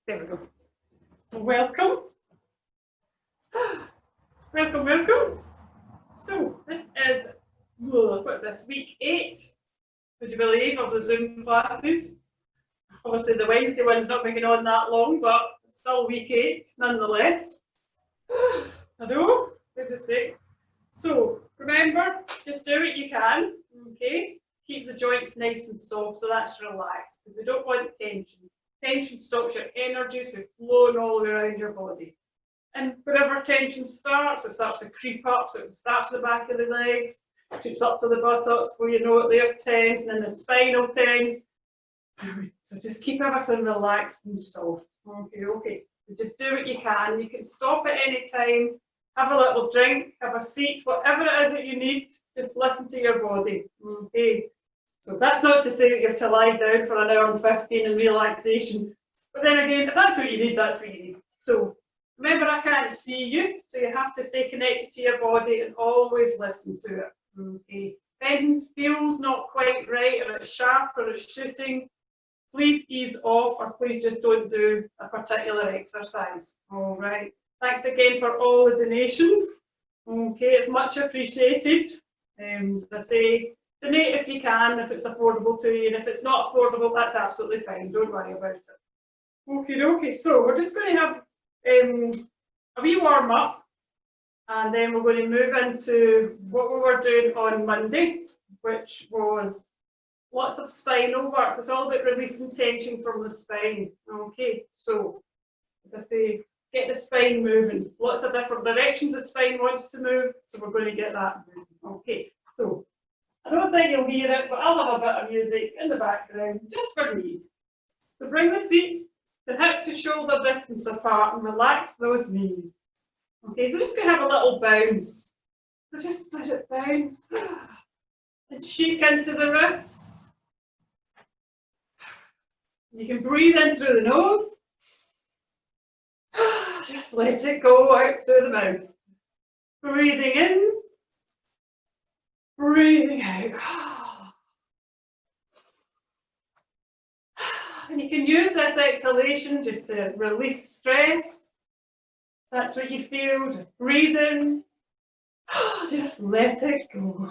There we go. So welcome. Welcome, welcome. So this is, what's this, week 8, would you believe, of the Zoom classes. Obviously the Wednesday one's not been going on that long, but it's still week 8 nonetheless. I know, good to say. So remember, just do what you can, okay? Keep the joints nice and soft, so that's relaxed, because we don't want tension. Tension stops your energies from flowing all around your body. And wherever tension starts, it starts to creep up, so it starts at the back of the legs, creeps up to the buttocks, before you know it, they're tense, and then the spinal tense. So just keep everything relaxed and soft. Okay. So just do what you can. You can stop at any time, have a little drink, have a seat, whatever it is that you need, just listen to your body. Okay. So that's not to say that you have to lie down for an hour and 15 in relaxation. But then again, if that's what you need, that's what you need. So remember, I can't see you, so you have to stay connected to your body and always listen to it. Okay. If anything feels not quite right, or it's sharp, or it's shooting, please ease off, or please just don't do a particular exercise. All right. Thanks again for all the donations. Okay, it's much appreciated. As I say, donate if you can, if it's affordable to you, and if it's not affordable, that's absolutely fine. Don't worry about it. Okay, so we're just going to have a wee warm up, and then we're going to move into what we were doing on Monday, which was lots of spinal work. It's all about releasing tension from the spine. Okay, so as I say, get the spine moving. Lots of different directions the spine wants to move, so we're going to get that moving. Okay, so I don't think you'll hear it, but I'll have a bit of music in the background just for me. So bring the feet the hip to shoulder distance apart and relax those knees. Okay, so we're just going to have a little bounce. So just let it bounce and shake into the wrists. You can breathe in through the nose. Just let it go out through the mouth. Breathing in, breathing out. And you can use this exhalation just to release stress. That's what you feel. Just breathe in. Just let it go.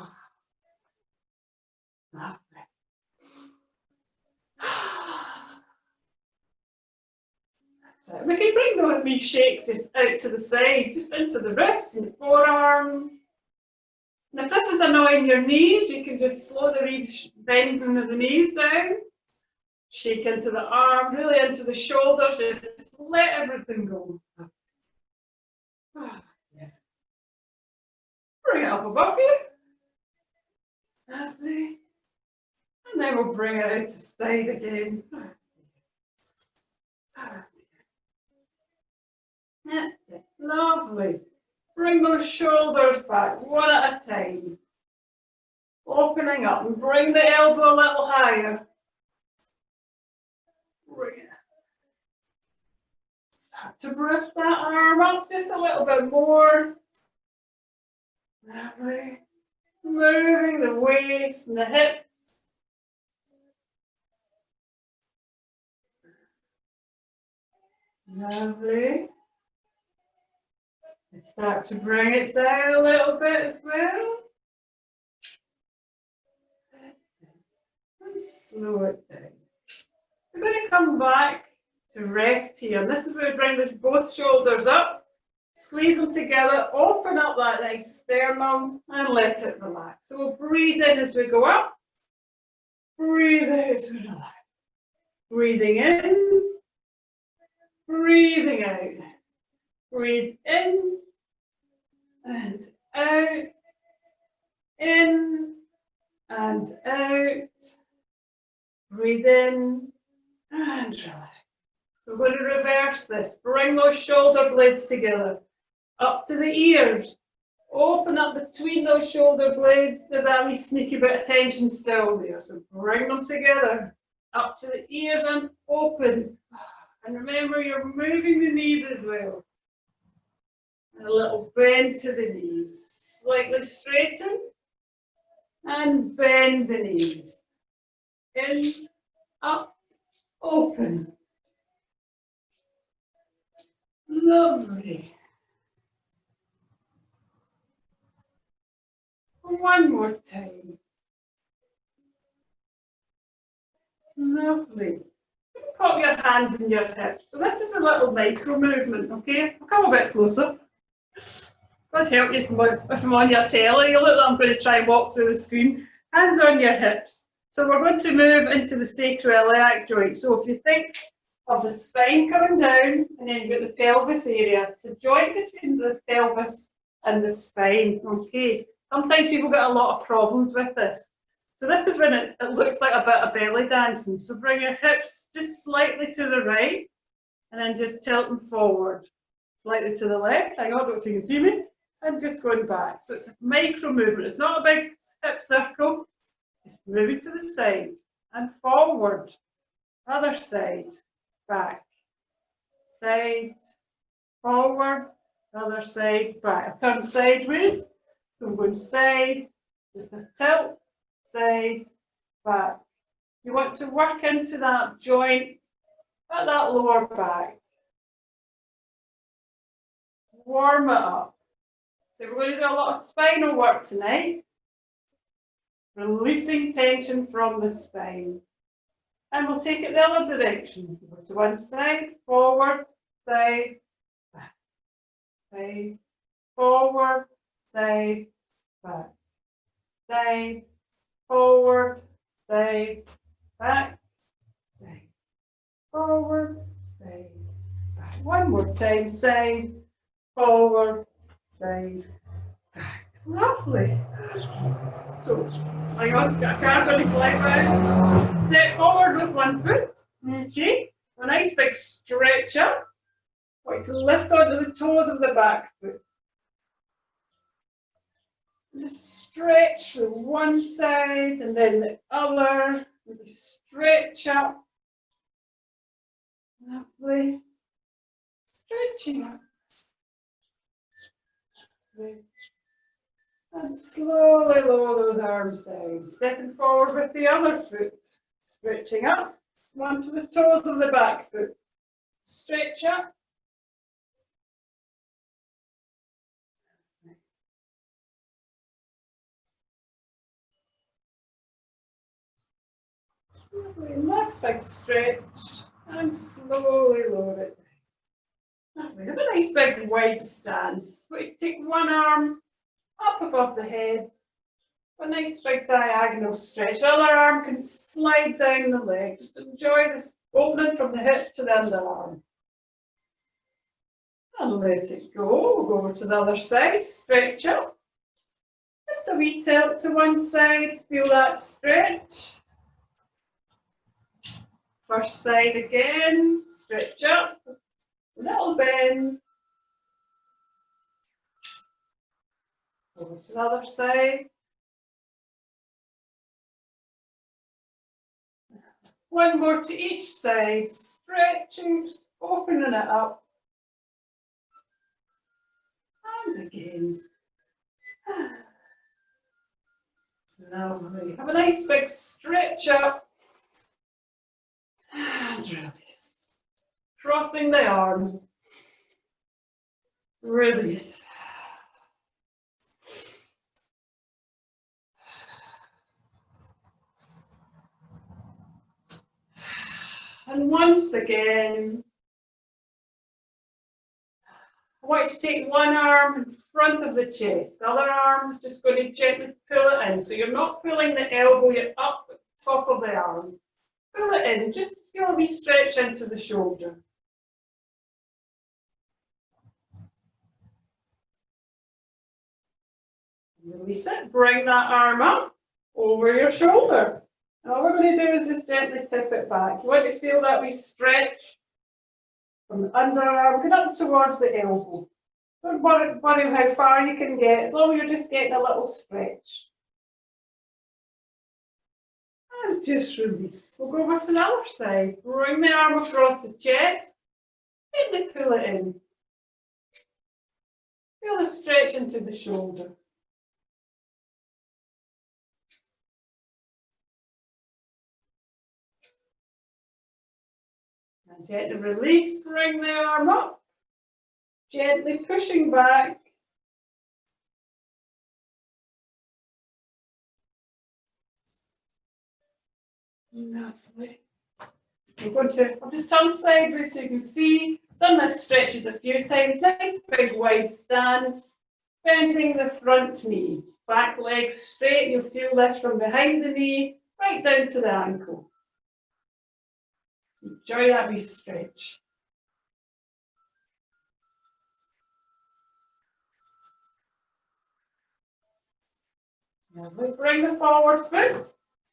Lovely. That's it. We can bring the wee shake just out to the side, just into the wrists and forearms. And if this is annoying your knees, you can just slow the bending of the knees down. Shake into the arm, really into the shoulders, just let everything go. Bring it up above you. Lovely. And then we'll bring it out to side again. That's it. Lovely. Bring those shoulders back one at a time. Opening up and bring the elbow a little higher. Bring it. Start to lift that arm up just a little bit more. Lovely. Moving the waist and the hips. Lovely. And start to bring it down a little bit as well. And slow it down. We're going to come back to rest here. And this is where we bring both shoulders up, squeeze them together, open up that nice sternum, and let it relax. So we'll breathe in as we go up, breathe out as we relax. Breathing in, breathing out. Breathe in and out, in and out. Breathe in and relax. So we're going to reverse this. Bring those shoulder blades together, up to the ears. Open up between those shoulder blades. There's that wee sneaky bit of tension still there. So bring them together, up to the ears and open. And remember, you're moving the knees as well. And a little bend to the knees. Slightly straighten and bend the knees. In, up, open. Lovely. One more time. Lovely. Pop your hands in your hips. So this is a little micro movement, okay? I'll come a bit closer. God help you if I'm on your telly. You look like I'm going to try and walk through the screen. Hands on your hips. So we're going to move into the sacroiliac joint. So if you think of the spine coming down, and then you've got the pelvis area. It's a joint between the pelvis and the spine, okay? Sometimes people get a lot of problems with this. So this is when it looks like a bit of belly dancing. So bring your hips just slightly to the right, and then just tilt them forward. Slightly to the left. Hang on, I don't know if you can see me. And just going back. So it's a micro movement. It's not a big hip circle. Just moving to the side and forward. Other side, back. Side, forward. Other side, back. I turn sideways. So I'm going side, just a tilt, side, back. You want to work into that joint at that lower back. Warm it up. So we're going to do a lot of spinal work tonight. Releasing tension from the spine. And we'll take it the other direction. Go to one side, forward, side, back. Side, forward, side, back. Side, forward, side, back. Side, forward, side, back. One more time, side, forward, side, back. Lovely. So, hang on, I can't really fly back. Step forward with one foot. Okay. A nice big stretch up. Want to lift onto the toes of the back foot. Just stretch from one side and then the other. Maybe stretch up. Lovely. Stretching up. And slowly lower those arms down. Stepping forward with the other foot. Stretching up. Onto the toes of the back foot. Stretch up. Lovely. Nice big stretch. And slowly lower it down. Lovely. Have a nice big wide stance. We're going to take one arm up above the head. A nice big diagonal stretch. The other arm can slide down the leg. Just enjoy this opening from the hip to the underarm. And let it go. We'll go over to the other side. Stretch up. Just a wee tilt to one side. Feel that stretch. First side again. Stretch up. Little bend. Over to the other side. One more to each side, stretching, just opening it up. And again. Lovely. Have a nice big stretch up. And release. Crossing the arms. Release. And once again, I want you to take one arm in front of the chest. The other arm is just going to gently pull it in. So you're not pulling the elbow, you're up at the top of the arm. Pull it in, just feel a wee stretch into the shoulder. Release it, bring that arm up over your shoulder. And all we're going to do is just gently tip it back. You want to feel that wee stretch from the underarm, going up towards the elbow. Don't worry how far you can get, as long as you're just getting a little stretch. And just release. We'll go over to the other side. Bring the arm across the chest. Gently pull it in. Feel the stretch into the shoulder. And gently release, bring the arm up. Gently pushing back. Lovely. I'll just turn sideways so you can see. Done this stretches a few times. Nice big wide stance. Bending the front knee. Back leg straight. You'll feel this from behind the knee, right down to the ankle. Enjoy that wee stretch. Lovely. Bring the forward foot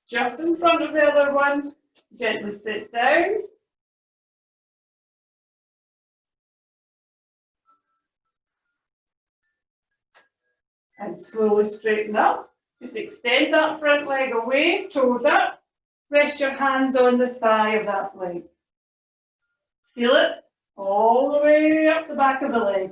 just in front of the other one. Gently sit down. And slowly straighten up. Just extend that front leg away, toes up. Rest your hands on the thigh of that leg. Feel it all the way up the back of the leg.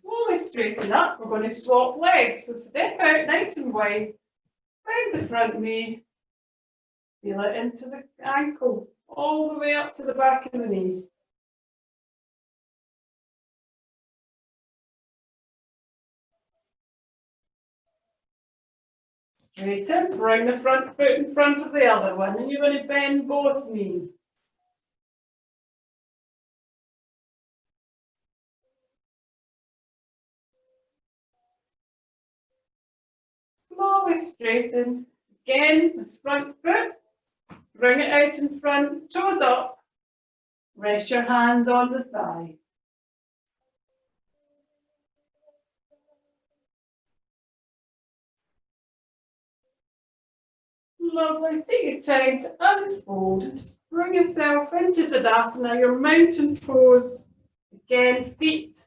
Slowly straighten up. We're going to swap legs. So step out nice and wide. Bend the front knee. Feel it into the ankle. All the way up to the back of the knees. Straighten. Bring the front foot in front of the other one. And you're going to bend both knees. Slowly straighten. Again, this front foot. Bring it out in front, toes up. Rest your hands on the thigh. Lovely. Take your time to unfold. Just bring yourself into Tadasana, your mountain pose. Again, feet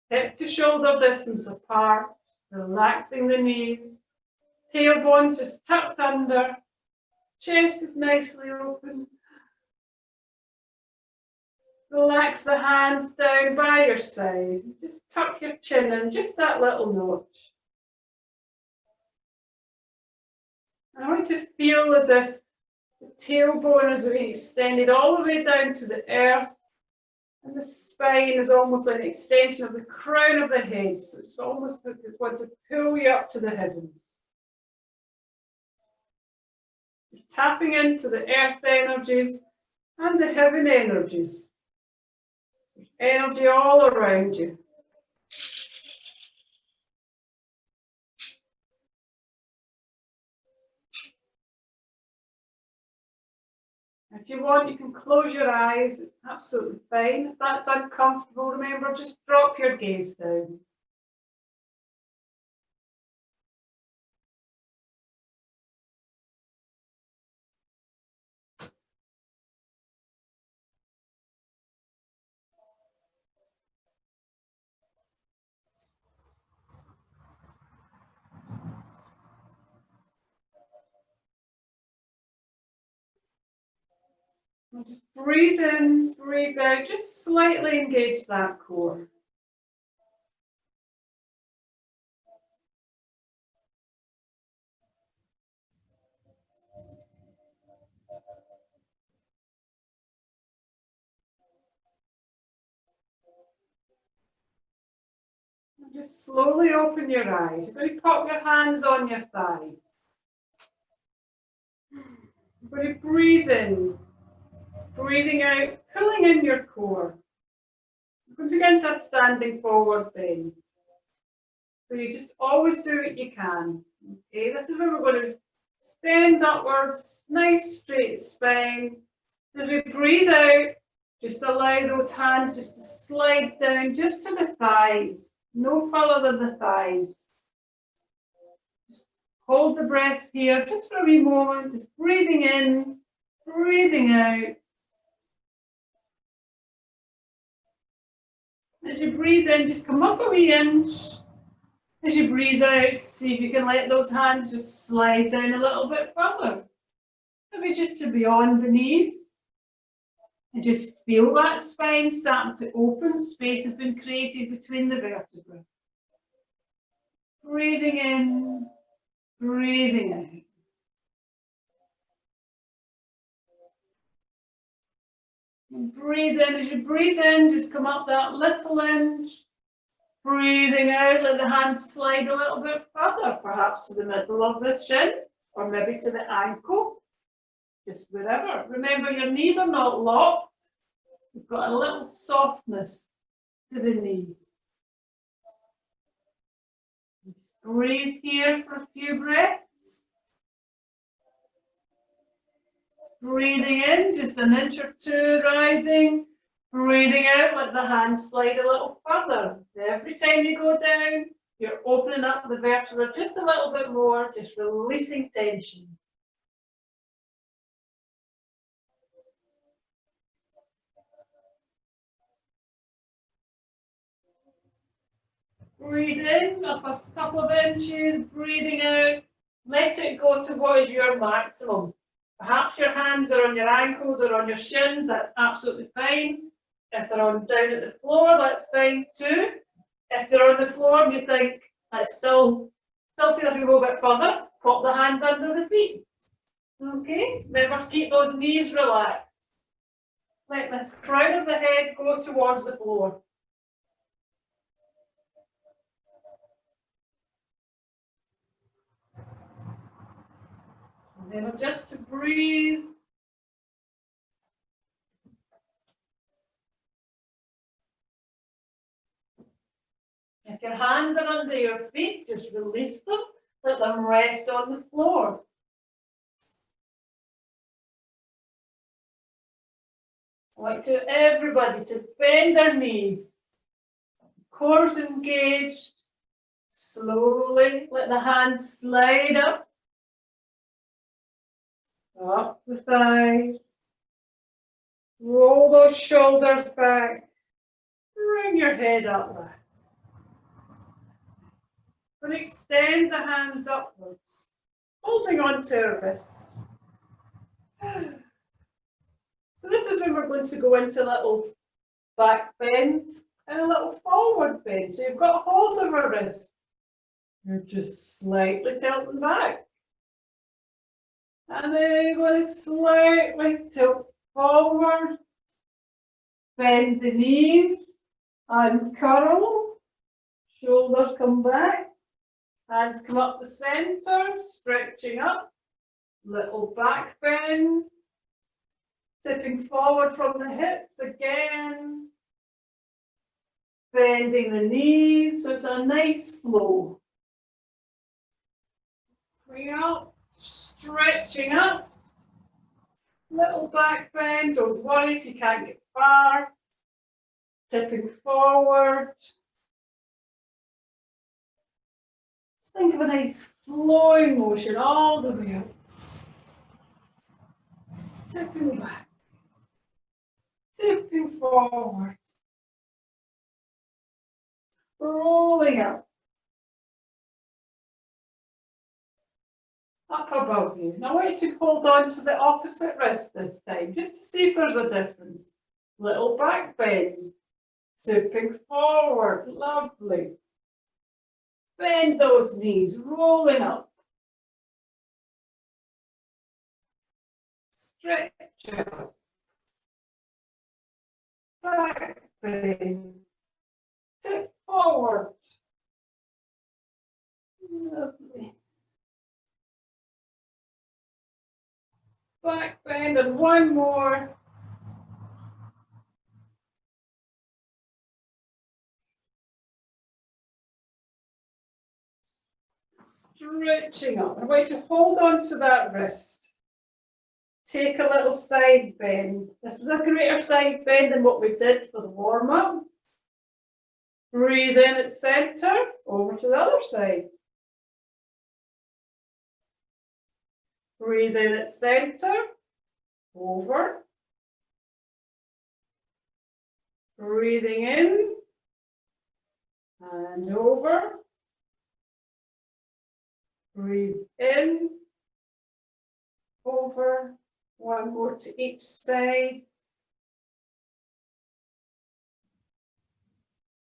hip to shoulder distance apart. Relaxing the knees. Tailbones just tucked under. Chest is nicely open. Relax the hands down by your side. Just tuck your chin in, just that little notch. I want you to feel as if the tailbone is being extended all the way down to the earth, and the spine is almost like an extension of the crown of the head. So it's almost like it's want to pull you up to the heavens. You're tapping into the earth energies and the heaven energies. There's energy all around you. If you want, you can close your eyes. It's absolutely fine. If that's uncomfortable, remember, just drop your gaze down. And just breathe in, breathe out, just slightly engage that core. And just slowly open your eyes. You're going to pop your hands on your thighs. You're going to breathe in, breathing out, pulling in your core. You're going to get into a standing forward bend. So you just always do what you can. Okay, this is where we're going to stand upwards, nice straight spine. As we breathe out, just allow those hands just to slide down just to the thighs, no further than the thighs. Just hold the breath here just for a wee moment, just breathing in, breathing out. As you breathe in, just come up a wee inch. As you breathe out, see if you can let those hands just slide down a little bit further. Maybe just to beyond the knees. And just feel that spine starting to open. Space has been created between the vertebrae. Breathing in, breathing out. And breathe in. As you breathe in, just come up that little inch. Breathing out, let the hands slide a little bit further, perhaps to the middle of the shin, or maybe to the ankle, just wherever. Remember, your knees are not locked. You've got a little softness to the knees. Just breathe here for a few breaths. Breathing in, just an inch or two rising. Breathing out, let the hands slide a little further. Every time you go down, you're opening up the vertebra just a little bit more, just releasing tension. Breathe in, up a couple of inches, breathing out. Let it go to what is your maximum. Perhaps your hands are on your ankles or on your shins, that's absolutely fine. If they're on down at the floor, that's fine too. If they're on the floor and you think that's still feels to go a bit further, pop the hands under the feet. Okay, remember to keep those knees relaxed. Let the crown of the head go towards the floor. Remember just to breathe. If your hands are under your feet, just release them. Let them rest on the floor. I like to everybody to bend their knees. Core engaged. Slowly let the hands slide up. Up the thighs. Roll those shoulders back. Bring your head up. But extend the hands upwards, holding on to a wrist. So this is when we're going to go into a little back bend and a little forward bend. So you've got hold of a wrist. You're just slightly tilting back. And then you're going to slightly tilt forward. Bend the knees and curl. Shoulders come back. Hands come up the center, stretching up. Little back bend. Tipping forward from the hips again. Bending the knees, so it's a nice flow. Bring up, stretching up. Little back bend, don't worry if you can't get far. Tipping forward. Just think of a nice flowing motion all the way up. Tipping back. Tipping forward. Rolling up. Up above you. Now I want you to hold on to the opposite wrist this time, just to see if there's a difference. Little back bend. Tipping forward. Lovely. Bend those knees, rolling up. Stretch out. Back bend. Tip forward. Lovely. Back bend and one more. Stretching up. I want you to hold on to that wrist. Take a little side bend. This is a greater side bend than what we did for the warm-up. Breathe in at center, over to the other side. Breathe in at center, over. Breathing in and over. Breathe in, over, one more to each side.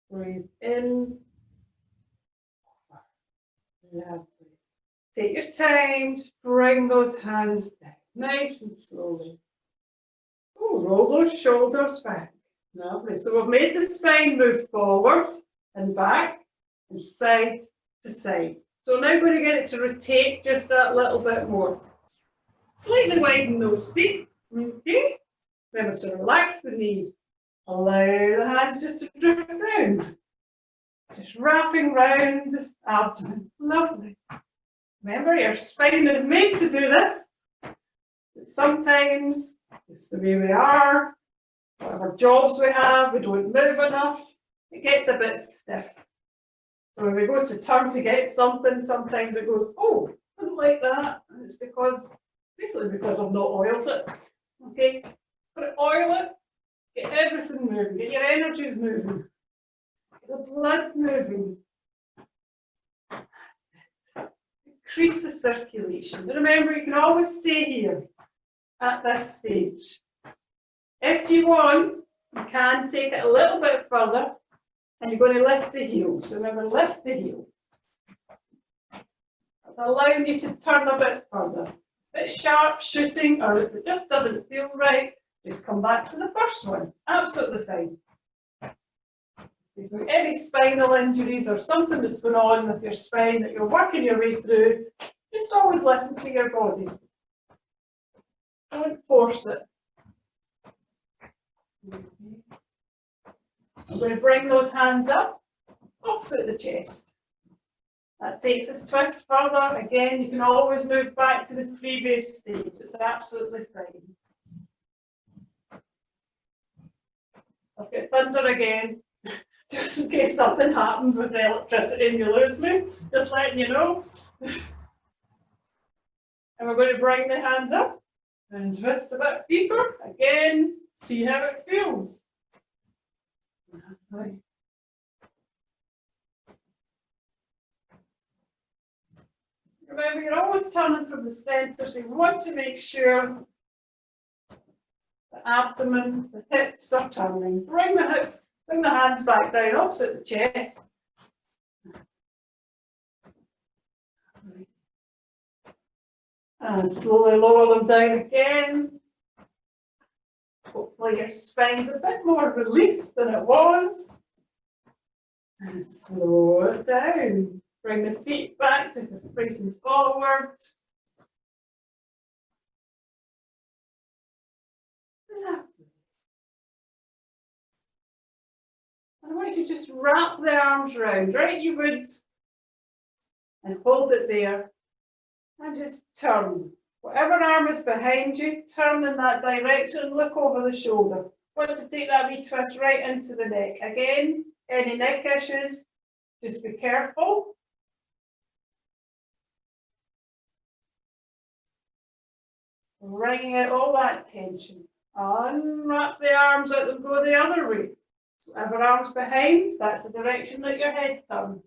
Breathe in, over. Lovely. Take your time to bring those hands down, nice and slowly. Oh, roll those shoulders back. Lovely. So we've made the spine move forward and back and side to side. So now we're going to get it to rotate just that little bit more. Slightly widen those feet. Okay. Remember to relax the knees. Allow the hands just to drift round. Just wrapping round the abdomen. Lovely. Remember, your spine is made to do this. But sometimes, just the way we are, whatever jobs we have, we don't move enough, it gets a bit stiff. So when we go to turn to get something, sometimes it goes, oh, I didn't like that. And it's basically because I've not oiled it. Okay, but oil it, get everything moving, get your energies moving, get the blood moving. Increase the circulation. But remember, you can always stay here at this stage. If you want, you can take it a little bit further and you're going to lift the heels. Remember, lift the heel. That's allowing you to turn a bit further. A bit sharp shooting, or if it just doesn't feel right, just come back to the first one. Absolutely fine. If you've got any spinal injuries or something that's going on with your spine that you're working your way through, just always listen to your body. Don't force it. I'm going to bring those hands up, opposite the chest. That takes us twist further. Again, you can always move back to the previous stage. It's absolutely fine. I've got thunder again, just in case something happens with the electricity and you lose me. Just letting you know. And we're going to bring the hands up and twist a bit deeper. Again, see how it feels. Right. Remember, you're always turning from the centre, so you want to make sure the abdomen, the hips are turning. Bring the hips, bring the hands back down opposite the chest. And slowly lower them down again. Hopefully your spine's a bit more released than it was. And slow it down. Bring the feet back to the facing forward. Lovely. And I want you to just wrap the arms round, right? You would. And hold it there. And just turn. Whatever arm is behind you, turn in that direction, look over the shoulder. Want to take that wee twist right into the neck. Again, any neck issues, just be careful. Wringing out all that tension. Unwrap the arms, let them go the other way. So whatever arm's behind, that's the direction that your head turns.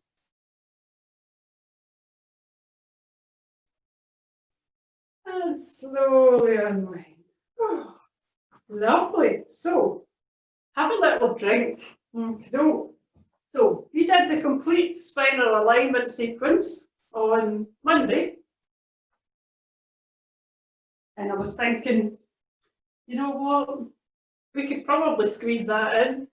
And slowly unwind. Oh, lovely. So, have a little drink. So, we did the complete spinal alignment sequence on Monday. And I was thinking, you know what? We could probably squeeze that in.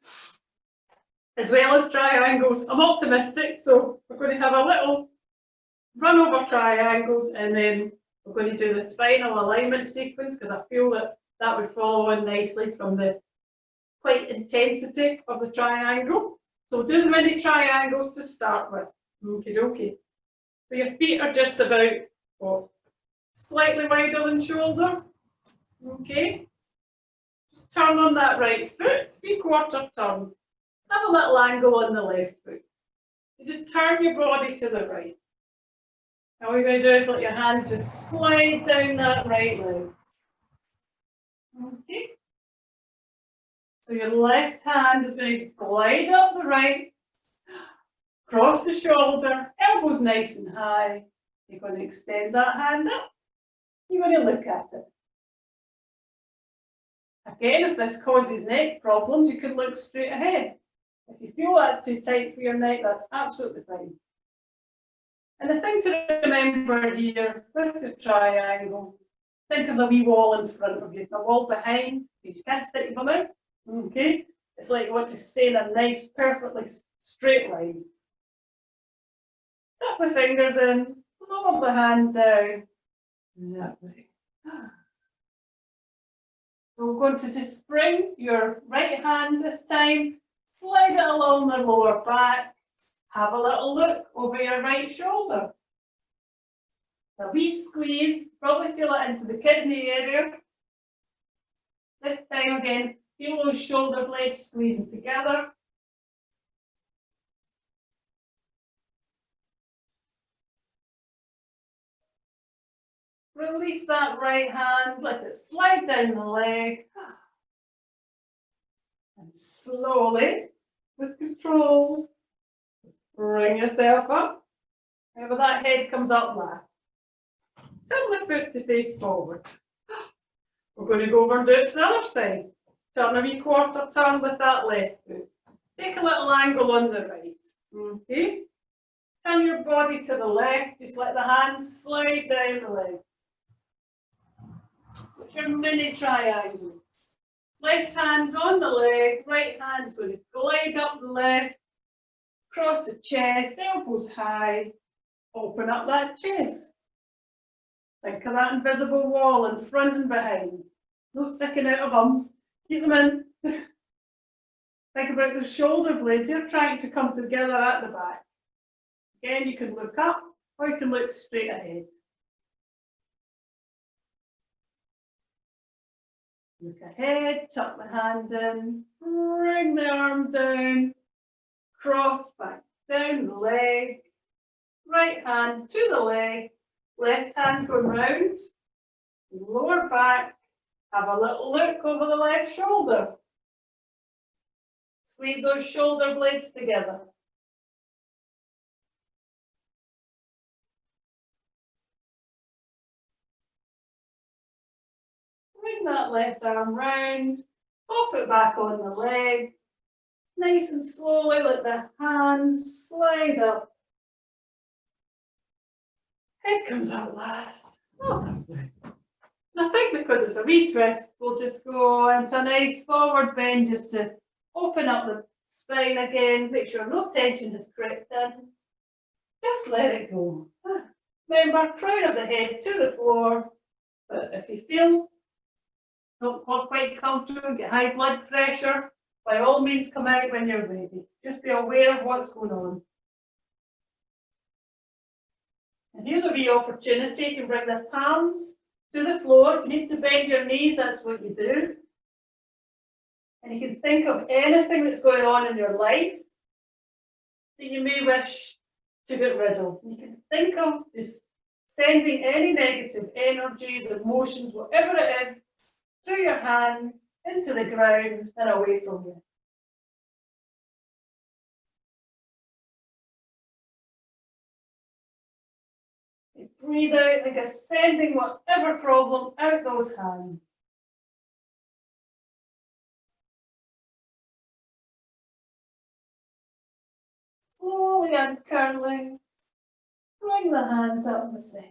As well as triangles. I'm optimistic, so we're going to have a little run over triangles and then we're going to do the spinal alignment sequence because I feel that that would follow on nicely from the quite intensity of the triangle. So we'll do the mini triangles to start with. Okie dokie. So your feet are just about, what, slightly wider than shoulder. Okay. Just turn on that right foot, 3/4 turn. Have a little angle on the left foot. So just turn your body to the right. And what you're going to do is let your hands just slide down that right leg. Okay. So your left hand is going to glide up the right, cross the shoulder, elbows nice and high. You're going to extend that hand up. You're going to look at it. Again, if this causes neck problems, you can look straight ahead. If you feel that's too tight for your neck, that's absolutely fine. And the thing to remember here with the triangle think of the wee wall in front of you, the wall behind. You can't stick them out. Okay, it's like you want to stay in a nice, perfectly straight line. Tuck the fingers in, lower the hand down. That way. So we're going to just bring your right hand this time, slide it along the lower back, have a little look over your right shoulder. A wee squeeze, probably feel it into the kidney area. This time again, feel those shoulder blades squeezing together. Release that right hand, let it slide down the leg. And slowly, with control, bring yourself up. Remember that head comes up last. Turn the foot to face forward. We're going to go over and do it to the other side. Turn a wee quarter turn with that left foot. Take a little angle on the right. Okay. Turn your body to the left. Just let the hands slide down the legs. Put your mini triangles. Left hand's on the leg, right hand's going to glide up the leg, cross the chest, elbows high, open up that chest. Think of that invisible wall in front and behind. No sticking out of arms. Keep them in. Think about the shoulder blades. They're trying to come together at the back. Again, you can look up or you can look straight ahead. Look ahead, tuck the hand in, bring the arm down, cross back down the leg, right hand to the leg, left hand's going round, lower back, have a little look over the left shoulder. Squeeze those shoulder blades together. Bring that left arm round, pop it back on the leg. Nice and slowly let the hands slide up. Head comes out last. Oh. I think because it's a wee twist, we'll just go into a nice forward bend just to open up the spine again. Make sure no tension has crept in. Just let it go. Remember, crown of the head to the floor. But if you feel not quite comfortable, get high blood pressure, by all means come out when you're ready. Just be aware of what's going on. And here's a wee opportunity. You can bring the palms to the floor. If you need to bend your knees, that's what you do. And you can think of anything that's going on in your life that you may wish to get rid of. You can think of just sending any negative energies, emotions, whatever it is, through your hands, into the ground and away from you. You breathe out like a sending whatever problem out those hands. Slowly uncurling, bring the hands up the center.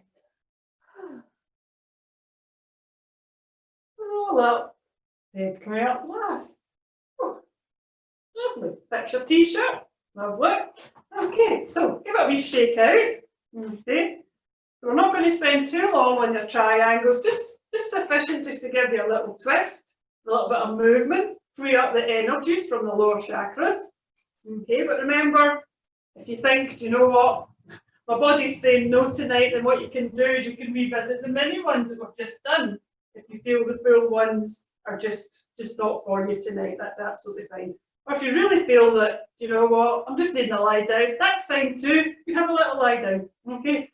Roll up, head coming up last. Oh, lovely. Fix your t-shirt. Lovely. Okay, so give it a wee shake out. Okay. So we're not going to spend too long on your triangles, just sufficient just to give you a little twist, a little bit of movement, free up the energies from the lower chakras. Okay, but remember, if you think, do you know what, my body's saying no tonight, then what you can do is you can revisit the mini ones that we've just done. If you feel the full ones are just not for you tonight, that's absolutely fine. Or if you really feel that, do you know what, I'm just needing a lie down, that's fine too. You have a little lie down, okay?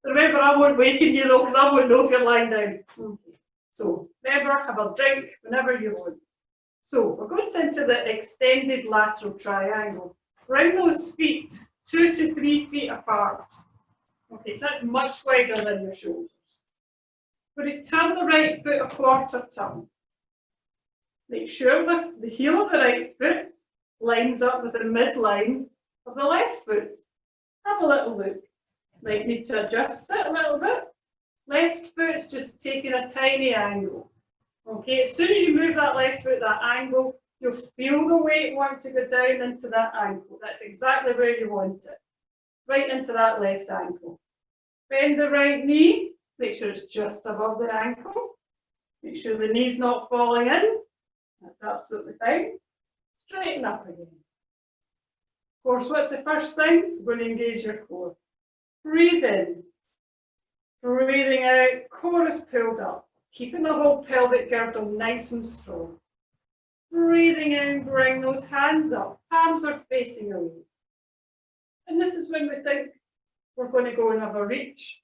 So remember, I won't waken you though, because I won't know if you're lying down. Okay. So remember, have a drink whenever you want. So we're going into the extended lateral triangle. Bring those feet 2 to 3 feet apart. Okay, so that's much wider than your shoulders. We're going to turn the right foot a quarter turn. Make sure the heel of the right foot lines up with the midline of the left foot. Have a little look. Might need to adjust it a little bit. Left foot's just taking a tiny angle. Okay, as soon as you move that left foot, that angle, you'll feel the weight want to go down into that ankle. That's exactly where you want it. Right into that left ankle. Bend the right knee. Make sure it's just above the ankle. Make sure the knee's not falling in. That's absolutely fine. Straighten up again. Of course, what's the first thing? We're going to engage your core. Breathe in. Breathing out, core is pulled up. Keeping the whole pelvic girdle nice and strong. Breathing in, bring those hands up. Palms are facing away. And this is when we think we're going to go and have a reach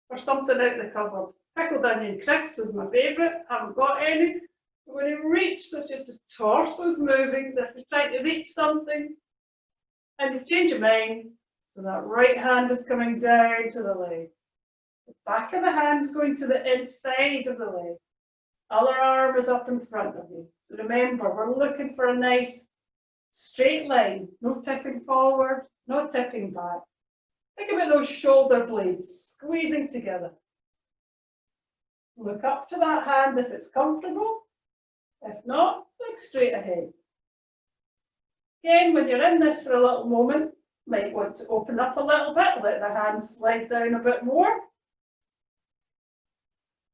or something out the cupboard. Pickled onion crisp is my favourite. Haven't got any. We're going to reach, so it's just the torso's moving. So if you're trying to reach something and you've changed your mind, so that right hand is coming down to the leg. The back of the hand is going to the inside of the leg. Other arm is up in front of you. So remember, we're looking for a nice straight line. No tipping forward, no tipping back. Think about those shoulder blades squeezing together. Look up to that hand if it's comfortable. If not, look straight ahead. Again, when you're in this for a little moment, you might want to open up a little bit, let the hands slide down a bit more.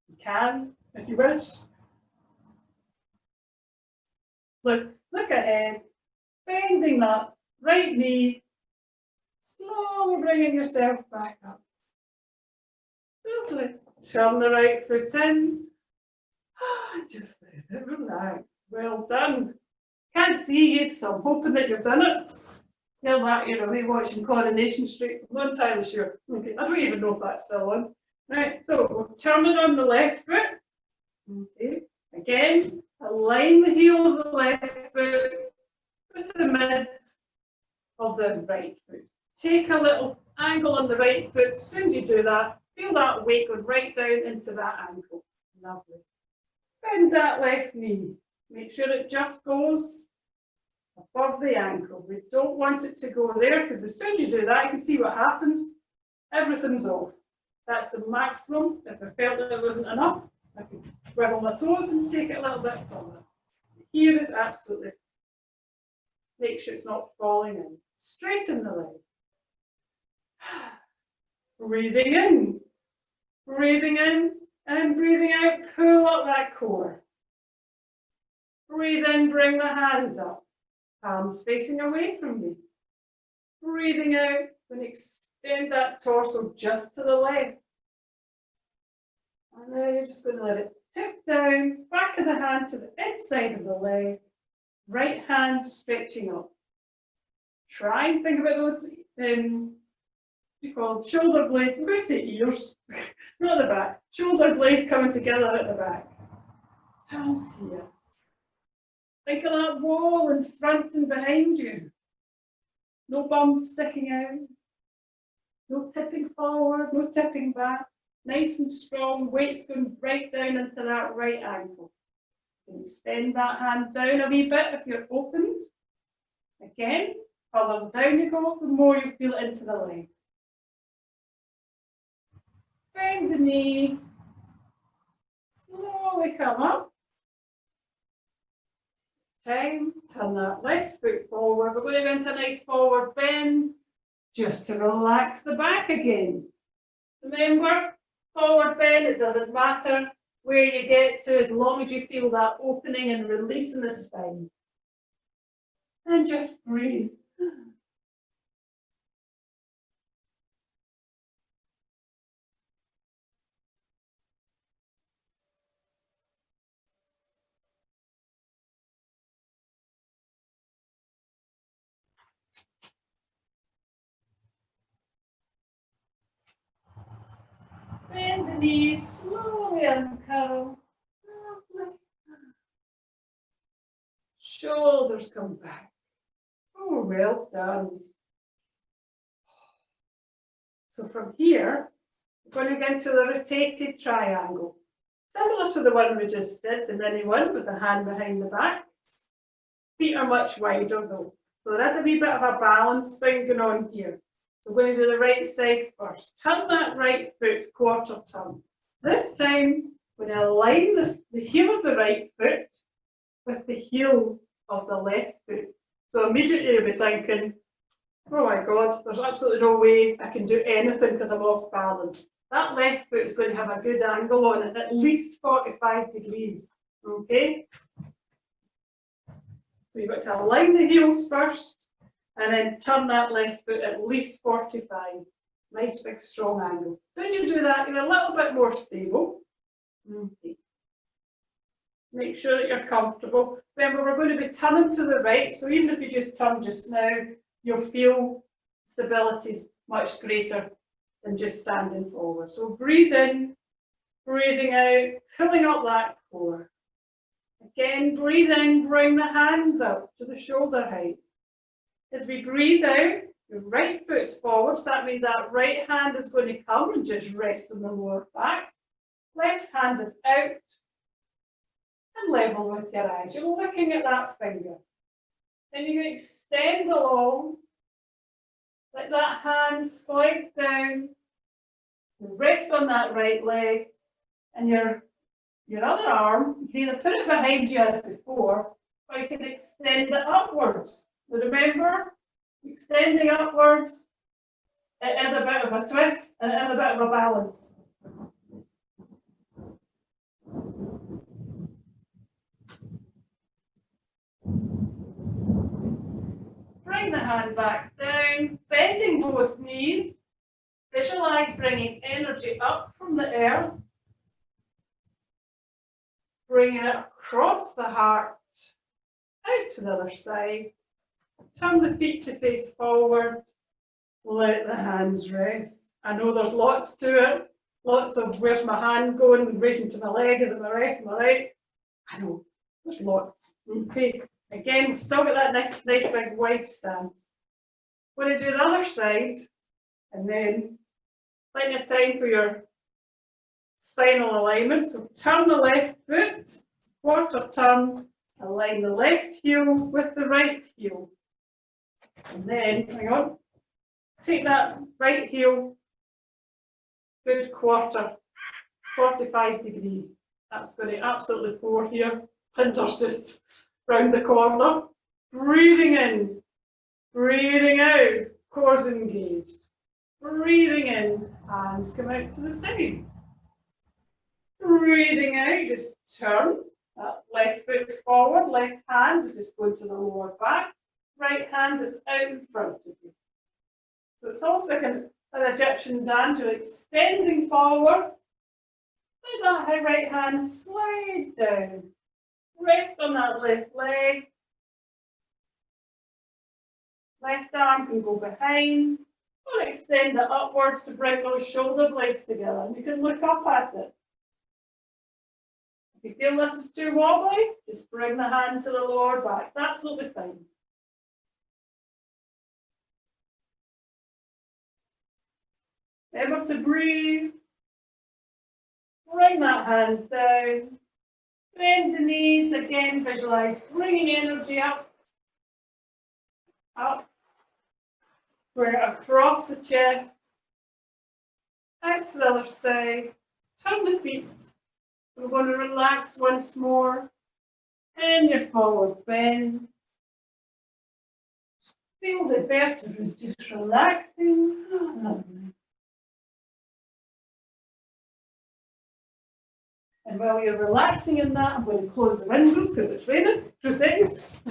You can, if you wish. Look ahead, bending that right knee, slowly bringing yourself back up. Lovely. Turn the right foot in. Just let it relax. Well done. Can't see you, so I'm hoping that you've done it. Tell that you're away watching Coronation Street. I'm not entirely sure. Okay, I don't even know if that's still on. Right, so we're turning on the left foot. Okay, again, align the heel of the left foot with the mid of the right foot. Take a little angle on the right foot. As soon as you do that, feel that weight go right down into that ankle. Lovely. Bend that left knee. Make sure it just goes above the ankle. We don't want it to go there because as soon as you do that, you can see what happens. Everything's off. That's the maximum. If I felt that it wasn't enough, I could wiggle my toes and take it a little bit further. Here is absolutely. Make sure it's not falling in. Straighten the leg. Breathing in. Breathing in and breathing out. Pull up that core. Breathe in, bring the hands up. Palms facing away from me. Breathing out and extend that torso just to the left. And then you're just going to let it tip down, back of the hand to the inside of the leg. Right hand stretching up. Try and think about those, what you call shoulder blades. I'm going to say ears, not the back. Shoulder blades coming together at the back. Hands here. Think of that wall in front and behind you. No bums sticking out. No tipping forward, no tipping back. Nice and strong. Weight's going right down into that right ankle. You can extend that hand down a wee bit if you're opened. Again, further down you go, the more you feel it into the leg. Bend the knee. Slowly come up. Time, turn that left foot forward. We're going to go into a nice forward bend just to relax the back again. Remember, forward bend, it doesn't matter where you get to as long as you feel that opening and releasing the spine. And just breathe. Bend the knees, slowly uncurl. Shoulders come back. Oh, well done. So from here, we're going to get into the rotated triangle. Similar to the one we just did, the mini one with the hand behind the back. Feet are much wider though. So that's a wee bit of a balance thing going on here. So we're going to do the right side first. Turn that right foot, quarter turn. This time, we're going to align the heel of the right foot with the heel of the left foot. So immediately you'll be thinking, oh my God, there's absolutely no way I can do anything because I'm off balance. That left foot is going to have a good angle on it, at least 45 degrees, okay? So you've got to align the heels first, and then turn that left foot at least 45. Nice big strong angle. As soon as you do that, you're a little bit more stable. Okay. Make sure that you're comfortable. Remember, we're going to be turning to the right, so even if you just turn just now, you'll feel stability is much greater than just standing forward. So breathe in, breathing out, filling up that core. Again, breathe in, bring the hands up to the shoulder height. As we breathe out, your right foot's forward, so that means that right hand is going to come and just rest on the lower back. Left hand is out and level with your eyes. You're looking at that finger. Then you can extend along, let that hand slide down, rest on that right leg, and your other arm, you can either put it behind you as before, or you can extend it upwards. But remember, extending upwards, it is a bit of a twist and it is a bit of a balance. Bring the hand back down, bending both knees. Visualize bringing energy up from the earth, bringing it across the heart, out to the other side. Turn the feet to face forward, let the hands rest. I know there's lots to it, lots of where's my hand going, racing to my leg, is it my left, my right? I know, there's lots. Okay, again, we've still got that nice big wide stance. We're going to do the other side, and then plenty of time for your spinal alignment. So turn the left foot, quarter turn, align the left heel with the right heel. And then, hang on, take that right heel, good quarter, 45 degree. That's going to absolutely pour here. Pinter's just round the corner. Breathing in, breathing out, core's engaged. Breathing in, hands come out to the side. Breathing out, just turn. That left foot's forward, left hand is just going to the lower back. Right hand is out in front of you. So it's almost like an Egyptian dance. You're extending forward. Let that right hand slide down. Rest on that left leg. Left arm can go behind. Or extend it upwards to bring those shoulder blades together. And you can look up at it. If you feel this is too wobbly, just bring the hand to the lower back. It's absolutely fine. Remember to breathe. Bring that hand down. Bend the knees again. Visualize bringing energy up. Up. Bring it across the chest. Out to the other side. Turn the feet. We're going to relax once more. And your forward bend. Feel the vertebrae just relaxing. And while you're relaxing in that, I'm going to close the windows because it's raining. 2 seconds.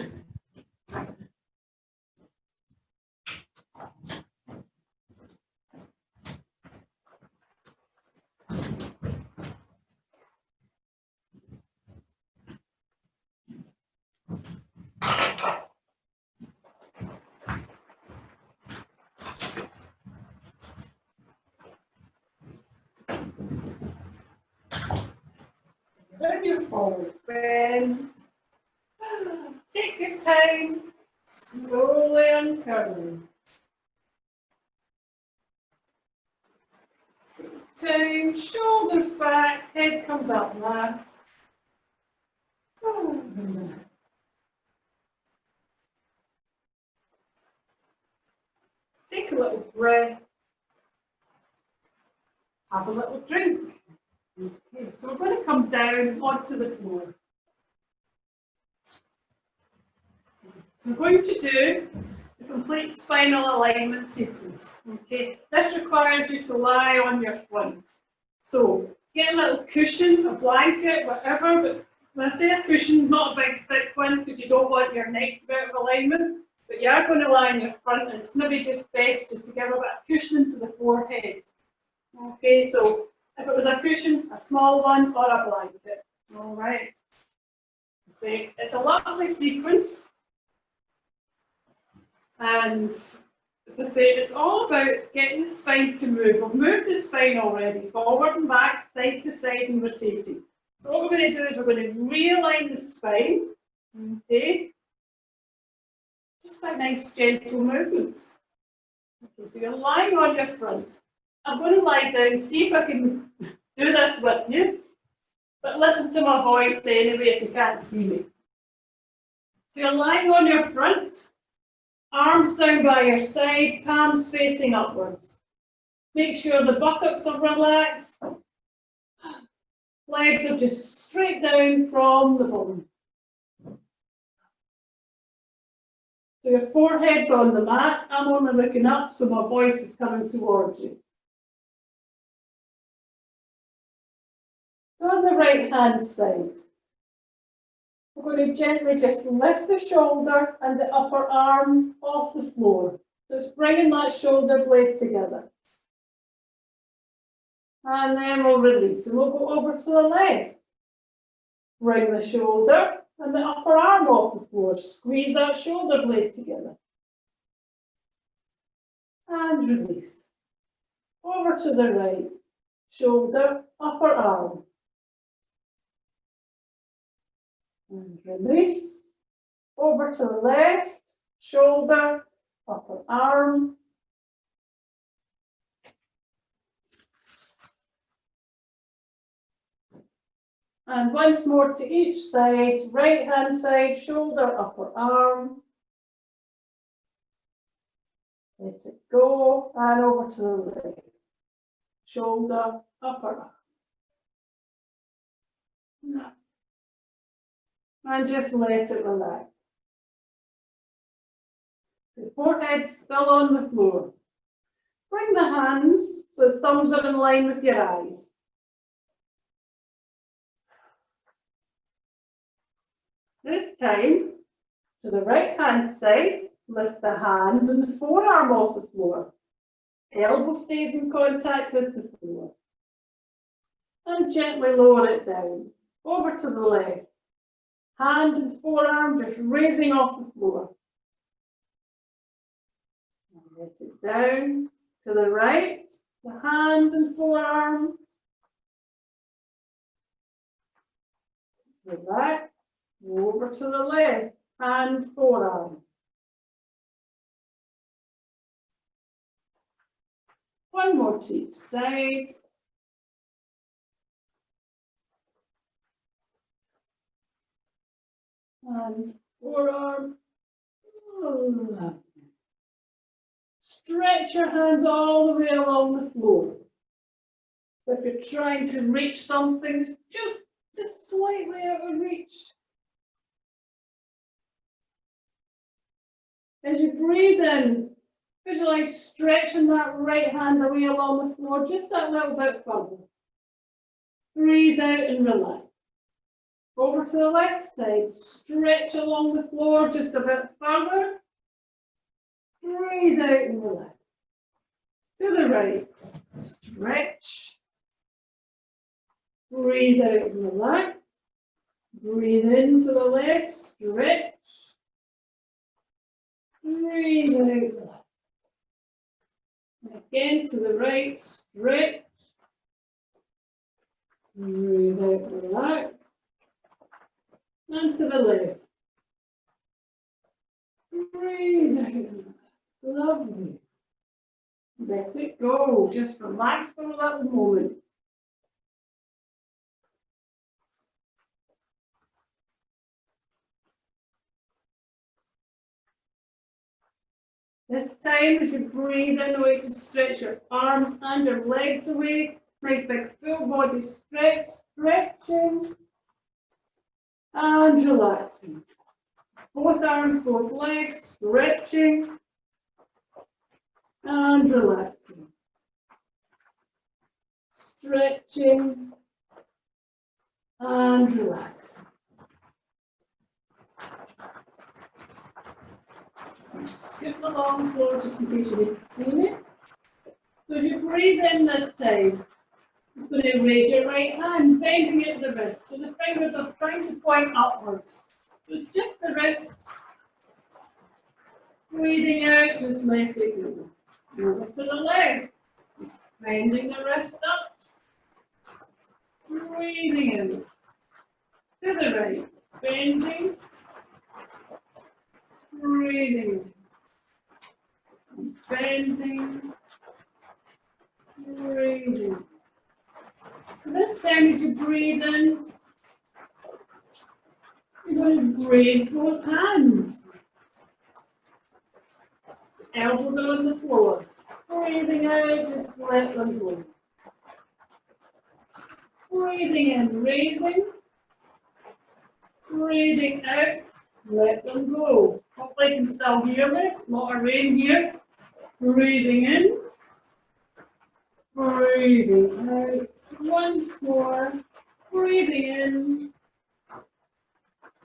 Then your forward bend. Take your time, slowly uncurling. Take time, shoulders back, head comes up last. Take a little breath. Have a little drink. Okay, so we're going to come down onto the floor. So we're going to do the complete spinal alignment sequence. Okay, this requires you to lie on your front. So get a little cushion, a blanket, whatever, but when I say a cushion, not a big thick one because you don't want your neck to be out of alignment, but you are going to lie on your front and it's maybe just best just to give a bit of cushion to the forehead. Okay, so if it was a cushion, a small one or a blanket. All right. So it's a lovely sequence. And as I say, it's all about getting the spine to move. We've moved the spine already, forward and back, side to side and rotating. So what we're going to do is we're going to realign the spine, okay, just by nice gentle movements. Okay, so you're lying on your front. I'm going to lie down, see if I can do this with you, but listen to my voice anyway if you can't see me. So you're lying on your front, arms down by your side, palms facing upwards. Make sure the buttocks are relaxed. Legs are just straight down from the bottom. So your forehead's on the mat. I'm only looking up, so my voice is coming towards you. So on the right hand side, we're going to gently just lift the shoulder and the upper arm off the floor. So it's bringing that shoulder blade together. And then we'll release and we'll go over to the left. Bring the shoulder and the upper arm off the floor. Squeeze that shoulder blade together. And release. Over to the right. Shoulder, upper arm. And release. Over to the left. Shoulder, upper arm. And once more to each side, right hand side, shoulder, upper arm. Let it go, and over to the left. Shoulder, upper arm. And just let it relax. The forehead's still on the floor. Bring the hands so the thumbs are in line with your eyes. This time, to the right hand side, lift the hand and the forearm off the floor. Elbow stays in contact with the floor. And gently lower it down. Over to the left. Hand and forearm just raising off the floor. And let it down. To the right, the hand and forearm. Relax. Over to the left, hand, forearm. One more to each side. And forearm. Stretch your hands all the way along the floor. If you're trying to reach something, just slightly out of reach. As you breathe in, visualize stretching that right hand away along the floor just that little bit further. Breathe out and relax. Over to the left side, stretch along the floor just a bit further. Breathe out and relax. To the right, stretch. Breathe out and relax. Breathe in to the left, stretch. Breathe out, relax. And again to the right, stretch. Breathe out, relax. And to the left. Breathe out, relax. Lovely. Let it go. Just relax for a little moment. This time, as you breathe in, away to stretch your arms and your legs away, Nice big full body stretch, stretching and relaxing. Both arms, both legs, stretching and relaxing. Stretching and relaxing. Scoot along the floor just in case you need to see me. So as you breathe in this time, just going to raise your right hand, bending at the wrist. So the fingers are trying to point upwards. So it's just the wrists. Breathing out, just let it go. Over to the leg. Just bending the wrist up. Breathing in. To the right. Bending. Breathing in. Bending. Breathing. So this time as you breathe in, you're going to raise both hands. Elbows are on the floor. Breathing out, just let them go. Breathing in, raising. Breathing out, let them go. Hopefully you can still hear me. A lot of rain here. Breathing in. Breathing out. Once more. Breathing in.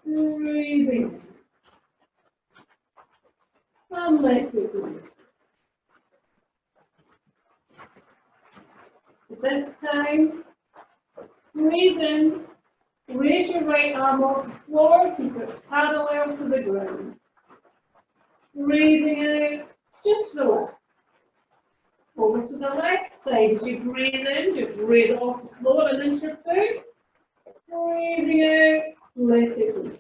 Breathing. And let it go. This time, breathe in. Raise your right arm off the floor, keep it parallel to the ground. Breathing out, just relax. Over to the left side. As you breathe in, just raise it off the floor an inch or two. Breathing out, let it go.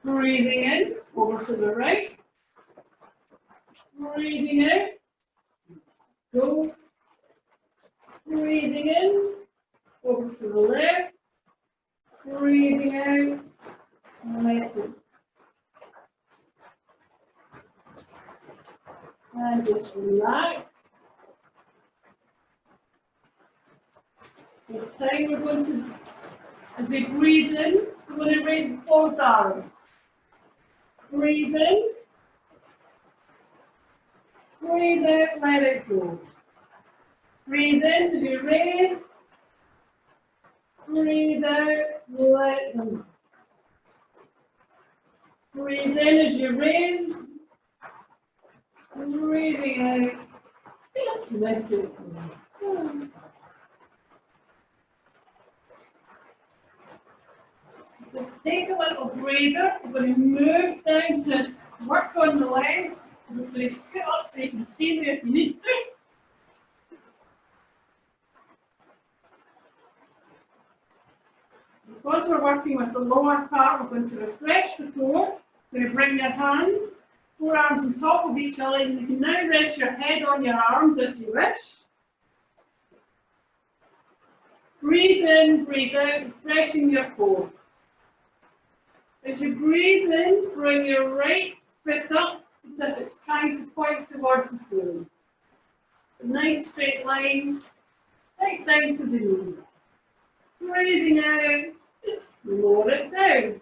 Breathing in, over to the right. Breathing out, go. Breathing in, over to the left. Breathing out, let it. And just relax. This time we're going to, as we breathe in, we're going to raise both arms. Breathe in. Breathe out, let it go. Breathe in as you raise. Breathe out, let them go. Breathe in as you raise. Breathing out, just let it go. Just take a little breather. We're going to move down to work on the legs. I'm just going to scoot up so you can see me if you need to. Because we're working with the lower part, we're going to refresh the core. We're going to bring your hands, forearms on top of each other, and you can now rest your head on your arms if you wish. Breathe in, breathe out, refreshing your core. As you breathe in, bring your right foot up as if it's trying to point towards the ceiling. A nice straight line, right down to the knee. Breathing out, just lower it down.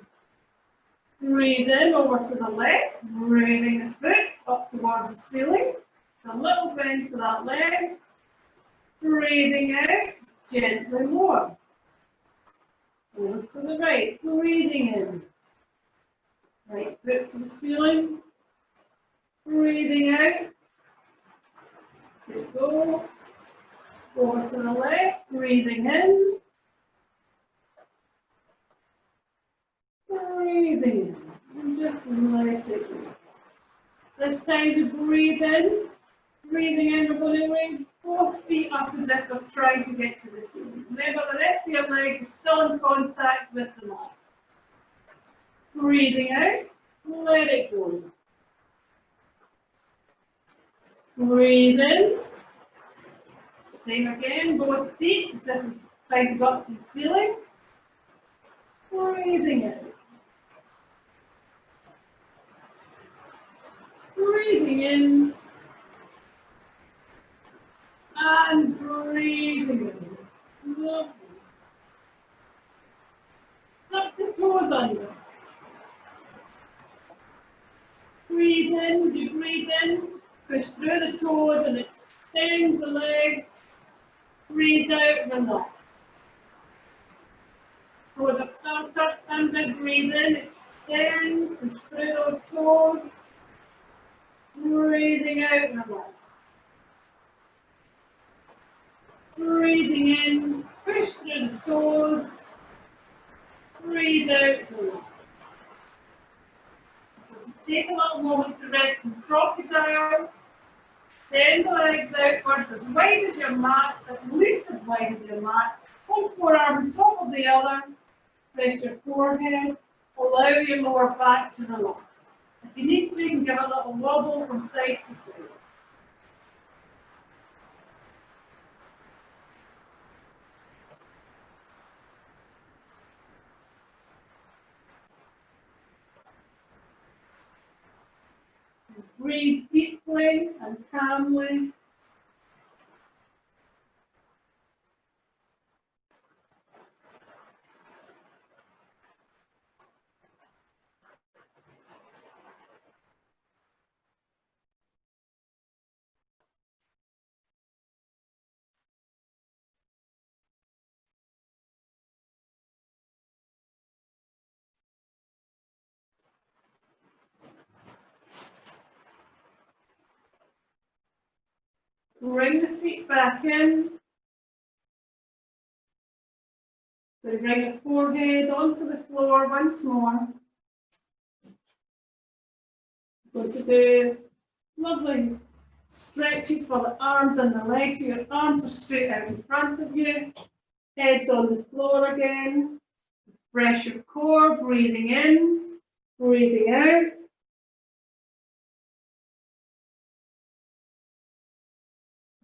Breathe in over to the left, bringing the foot up towards the ceiling. A little bend to that leg. Breathing out, gently lower. Over to the right, breathing in. Right foot to the ceiling. Breathing out. There you go. Over to the left, breathing in. Breathing in. And just let it go. This time to breathe in. Breathing in, we're going to raise both feet up as if we're trying to get to the ceiling. Remember, the rest of your legs are still in contact with the mat. Breathing out, let it go. Breathe in. Same again, both feet as if we're trying to go up to the ceiling. Breathing out. Breathing in. And breathing in. Lovely. Tuck the toes under. Breathe in, as you breathe in, push through the toes and extend the leg. Breathe out, relax. Toes are still tucked under, breathe in, extend, push through those toes. Breathing out, relax. Breathing in, push through the toes. Breathe out, relax. Take a little moment to rest in crocodile. Send the legs outwards as wide as your mat, at least as wide as your mat. One forearm on top of the other. Press your forehead. Allow your lower back to relax. If you need to, you can give a little wobble from side to side. Breathe deeply and calmly. Bring the feet back in. So bring the forehead onto the floor once more. Going to do lovely stretches for the arms and the legs. Your arms are straight out in front of you. Head's on the floor again. Press your core, breathing in, breathing out.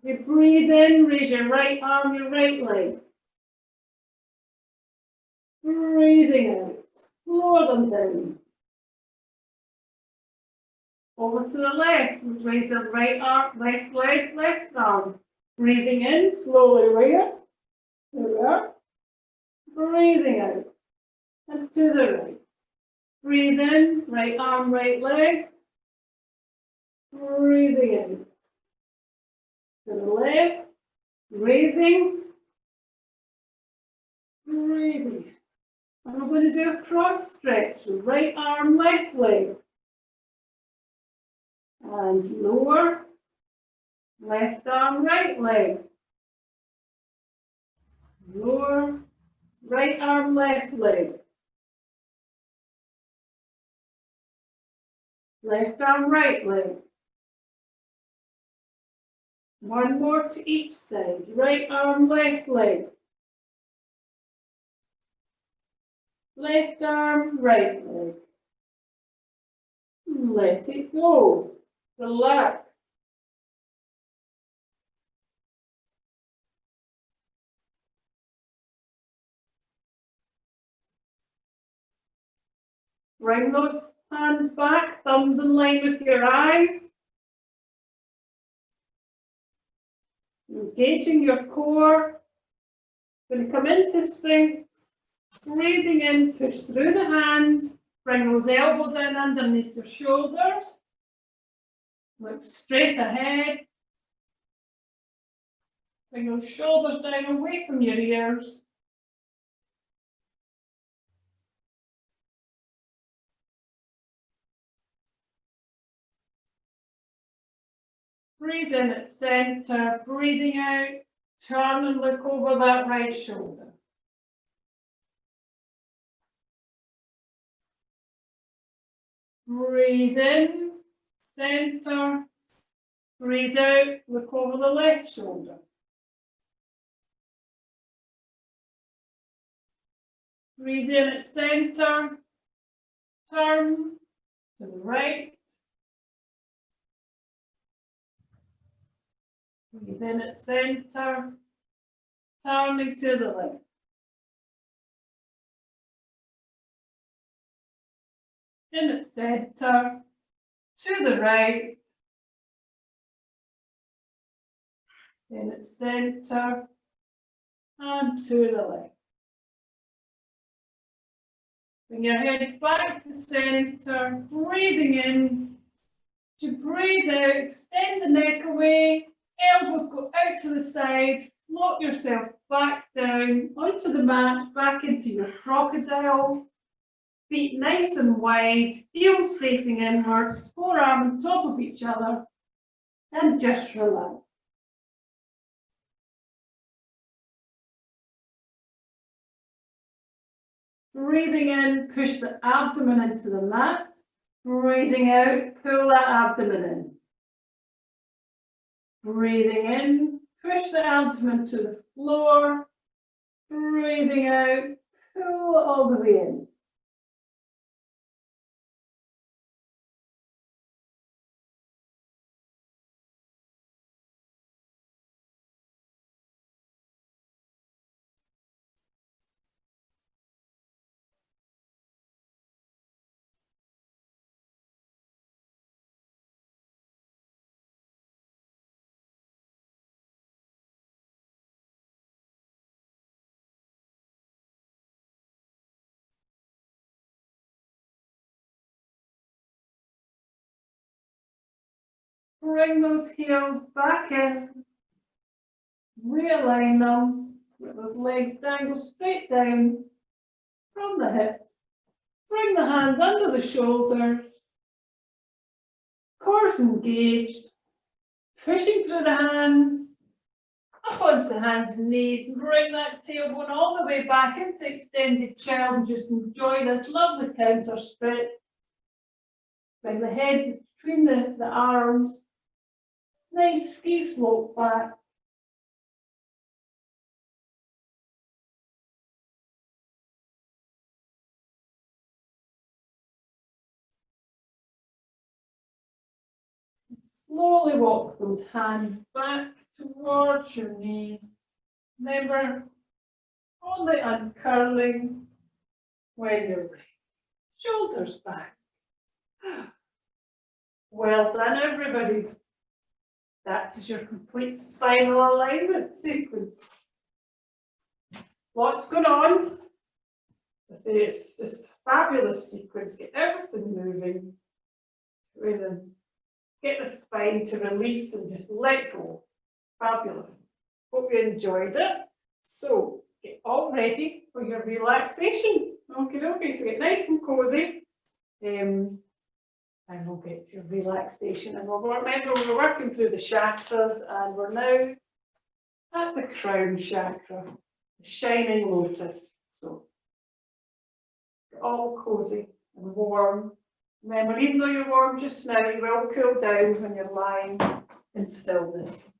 As you breathe in, raise your right arm, your right leg. Breathing out, lower them down. Over to the left, raise the right arm, left leg, left arm. Breathing in, slowly raise. There we are. Breathing out. And to the right. Breathe in, right arm, right leg. Breathing in. To the left, raising. Breathing. And we're going to do a cross stretch. So right arm, left leg. And lower, left arm, right leg. Lower, right arm, left leg. Left arm, right leg. One more to each side. Right arm, left leg. Left arm, right leg. Let it go. Relax. Bring those hands back, thumbs in line with your eyes. Engaging your core. Going to come into strength. Breathing in, push through the hands. Bring those elbows in underneath your shoulders. Look straight ahead. Bring those shoulders down away from your ears. Breathe in at center, breathing out, turn and look over that right shoulder. Breathe in, center, breathe out, look over the left shoulder. Breathe in at center, turn to the right. Breathe in at center, turning to the left. In at center, to the right. then at centre, and to the left. Bring your head back to centre, breathing in. To breathe out, extend the neck away, elbows go out to the side, float yourself back down onto the mat, back into your crocodile. Feet nice and wide, heels facing inwards, forearm on top of each other, and just relax. Breathing in, push the abdomen into the mat. Breathing out, pull that abdomen in. Breathing in, push the abdomen to the floor. Breathing out, pull all the way in. Bring those heels back in. Realign them. Let those legs dangle straight down from the hips. Bring the hands under the shoulders. Core engaged. Pushing through the hands. Up onto hands and knees. Bring that tailbone all the way back into extended child and just enjoy this lovely counter stretch. Bring the head between the arms. Nice ski slope back. Slowly walk those hands back towards your knees. Remember, only uncurling when you're ready. Shoulders back. Well done, everybody. That is your complete spinal alignment sequence. Lots going on. It's just a fabulous sequence. Get everything moving. Really get the spine to release and just let go. Fabulous. Hope you enjoyed it. So get all ready for your relaxation. Okay, so get nice and cozy. And we'll get to your relaxation. And remember, we're working through the chakras, and we're now at the crown chakra, the shining lotus. So get all cozy and warm. Remember, even though you're warm just now, you will cool down when you're lying in stillness.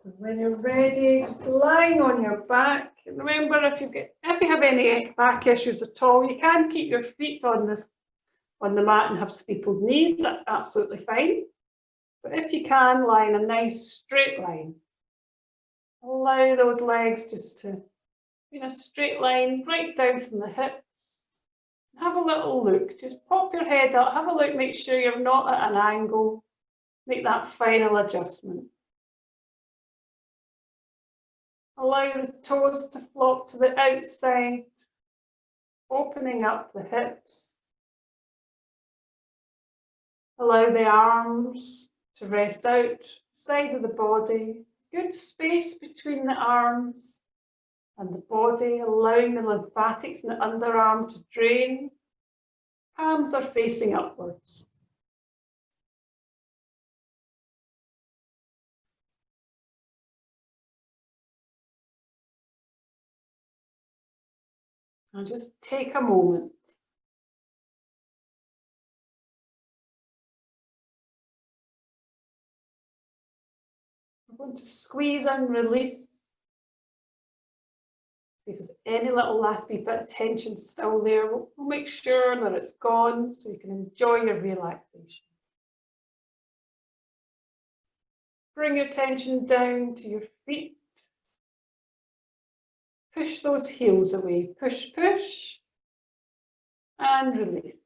So when you're ready, just lying on your back. And remember, if you have any back issues at all, you can keep your feet on the mat and have steepled knees. That's absolutely fine. But if you can, lie in a nice straight line. Allow those legs just to be in a straight line right down from the hips. Have a little look. Just pop your head up. Have a look. Make sure you're not at an angle. Make that final adjustment. Allow the toes to flop to the outside, opening up the hips. Allow the arms to rest out, side of the body. Good space between the arms and the body, allowing the lymphatics in the underarm to drain. Palms are facing upwards. And just take a moment. I'm going to squeeze and release. See if there's any little last wee bit of tension still there. We'll make sure that it's gone so you can enjoy your relaxation. Bring your attention down to your feet. Push those heels away. Push, push, and release.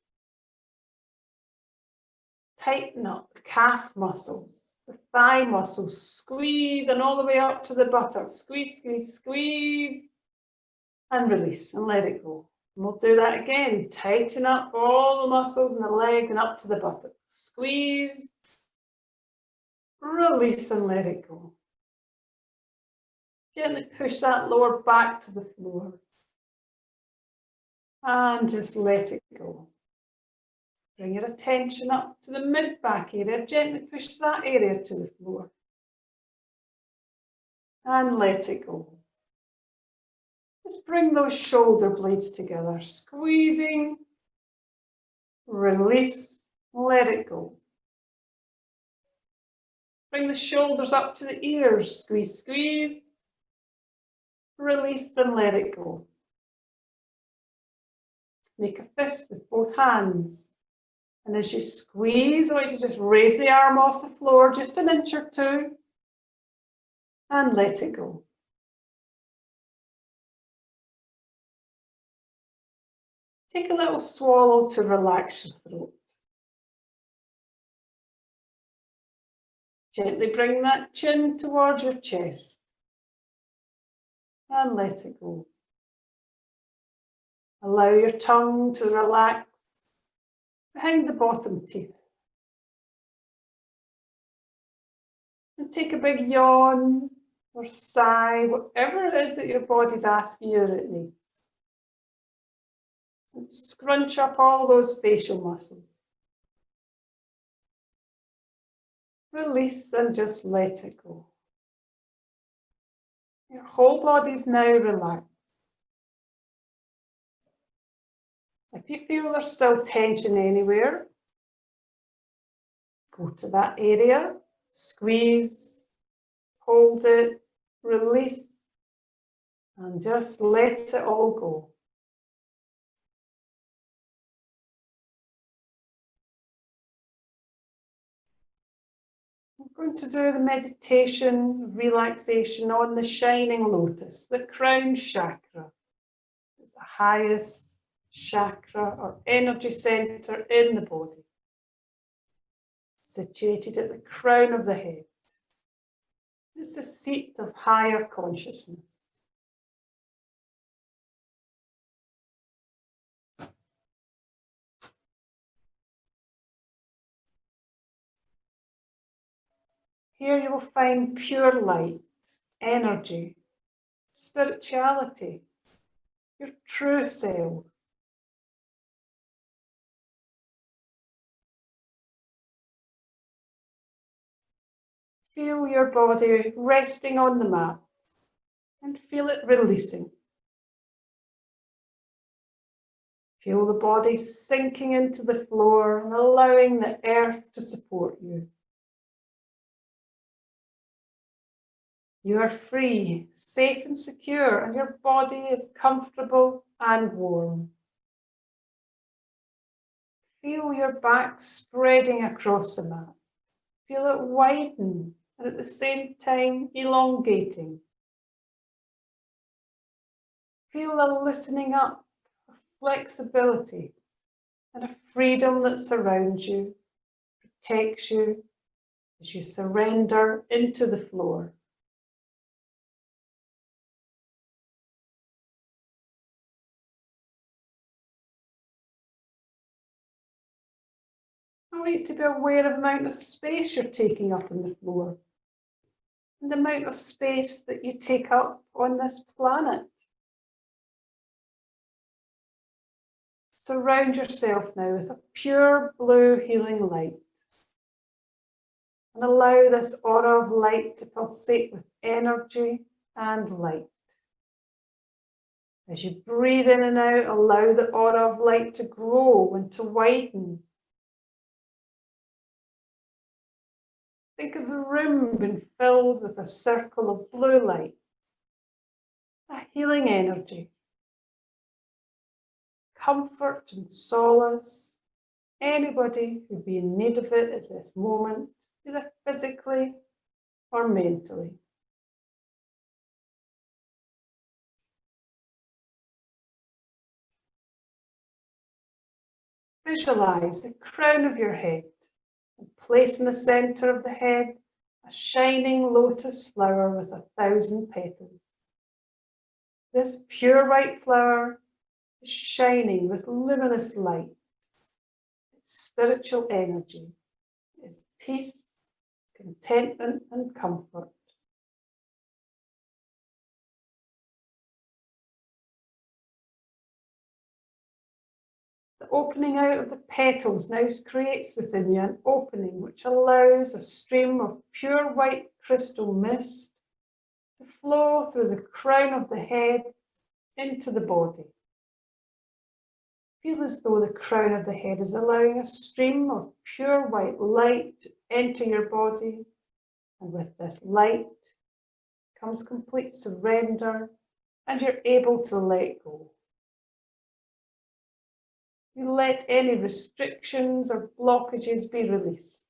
Tighten up the calf muscles, the thigh muscles. Squeeze and all the way up to the buttocks. Squeeze, squeeze, squeeze, and release and let it go. And we'll do that again. Tighten up all the muscles in the legs and up to the buttocks. Squeeze, release, and let it go. Gently push that lower back to the floor. And just let it go. Bring your attention up to the mid-back area. Gently push that area to the floor. And let it go. Just bring those shoulder blades together. Squeezing, release, let it go. Bring the shoulders up to the ears. Squeeze, squeeze, release, and let it go. Make a fist with both hands. And as you squeeze, I want you to just raise the arm off the floor just an inch or two and let it go. Take a little swallow to relax your throat. Gently bring that chin towards your chest and let it go. Allow your tongue to relax behind the bottom teeth. And take a big yawn or sigh, whatever it is that your body's asking you that it needs. And scrunch up all those facial muscles. Release and just let it go. Your whole body's now relaxed. If you feel there's still tension anywhere, go to that area, squeeze, hold it, release, and just let it all go. We're going to do the meditation, relaxation on the shining lotus, the crown chakra. It's the highest chakra or energy center in the body, situated at the crown of the head. It's a seat of higher consciousness. Here you will find pure light, energy, spirituality, your true self. Feel your body resting on the mat and feel it releasing. Feel the body sinking into the floor and allowing the earth to support you. You are free, safe and secure, and your body is comfortable and warm. Feel your back spreading across the mat. Feel it widen and at the same time elongating. Feel a loosening up, a flexibility, and a freedom that surrounds you, protects you as you surrender into the floor. I want you to be aware of the amount of space you're taking up on the floor and the amount of space that you take up on this planet. Surround yourself now with a pure blue healing light and allow this aura of light to pulsate with energy and light. As you breathe in and out, allow the aura of light to grow and to widen. Think of the room being filled with a circle of blue light. a healing energy, comfort and solace. Anybody who'd be in need of it at this moment, either physically or mentally. Visualize the crown of your head and place in the center of the head a shining lotus flower with 1,000 petals. This pure white flower is shining with luminous light. Its spiritual energy is peace, contentment, and comfort. The opening out of the petals now creates within you an opening which allows a stream of pure white crystal mist to flow through the crown of the head into the body. Feel as though the crown of the head is allowing a stream of pure white light to enter your body, and with this light comes complete surrender, and you're able to let go. You let any restrictions or blockages be released.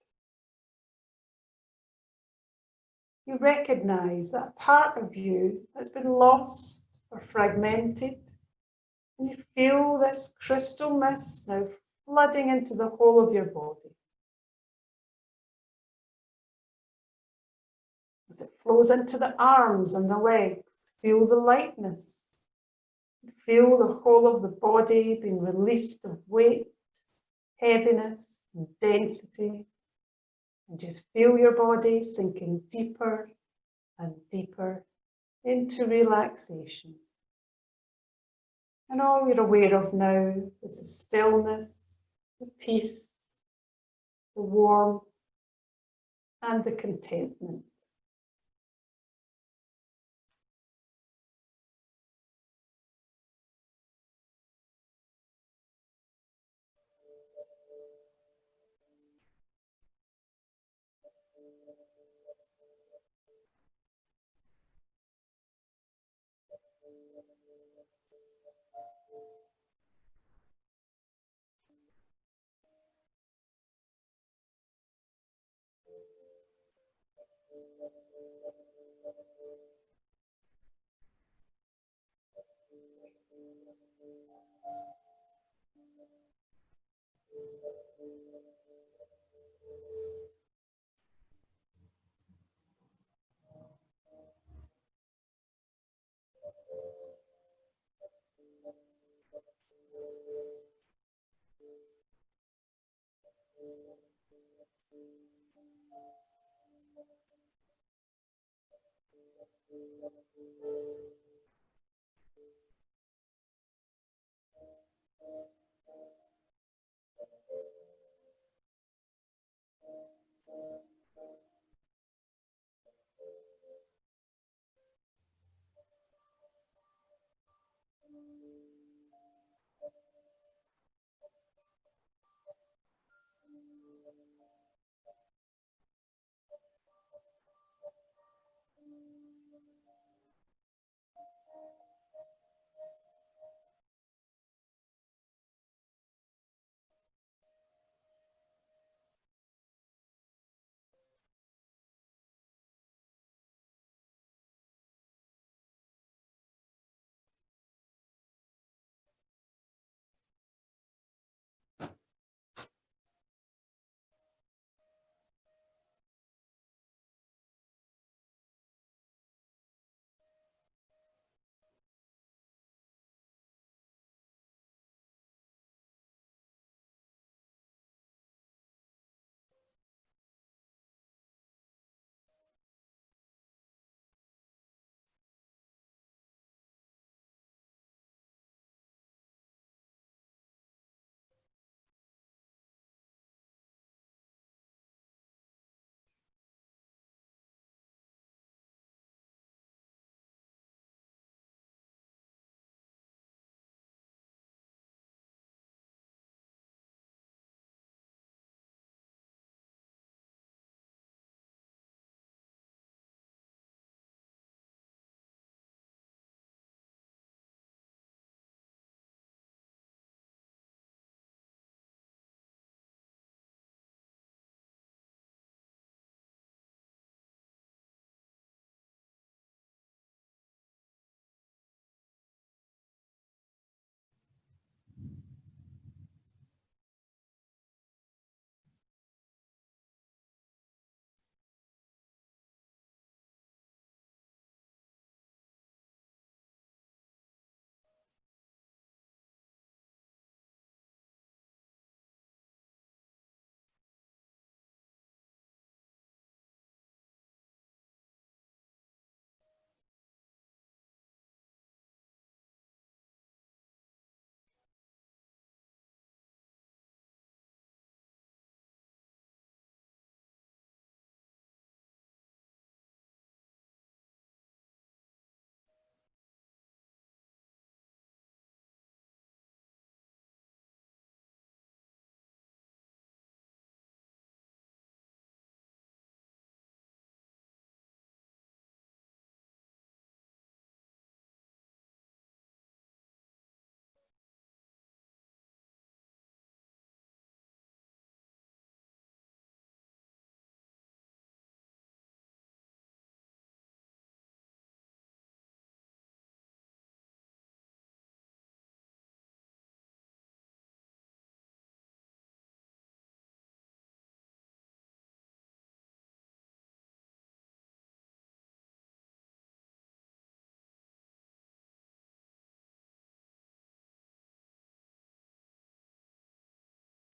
You recognize that part of you has been lost or fragmented, and you feel this crystal mist now flooding into the whole of your body. As it flows into the arms and the legs, feel the lightness. Feel the whole of the body being released of weight, heaviness, and density. And just feel your body sinking deeper and deeper into relaxation. And all you're aware of now is the stillness, the peace, the warmth, and the contentment.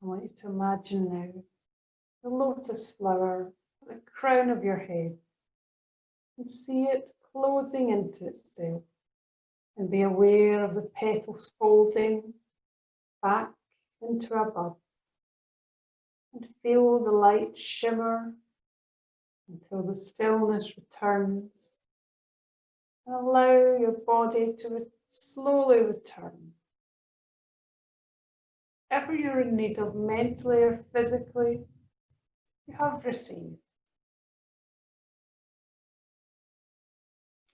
I want you to imagine now the lotus flower at the crown of your head and see it closing into itself, and be aware of the petals folding back into a bud, and feel the light shimmer until the stillness returns, and allow your body to slowly return. If ever you're in need of mentally or physically, you have received.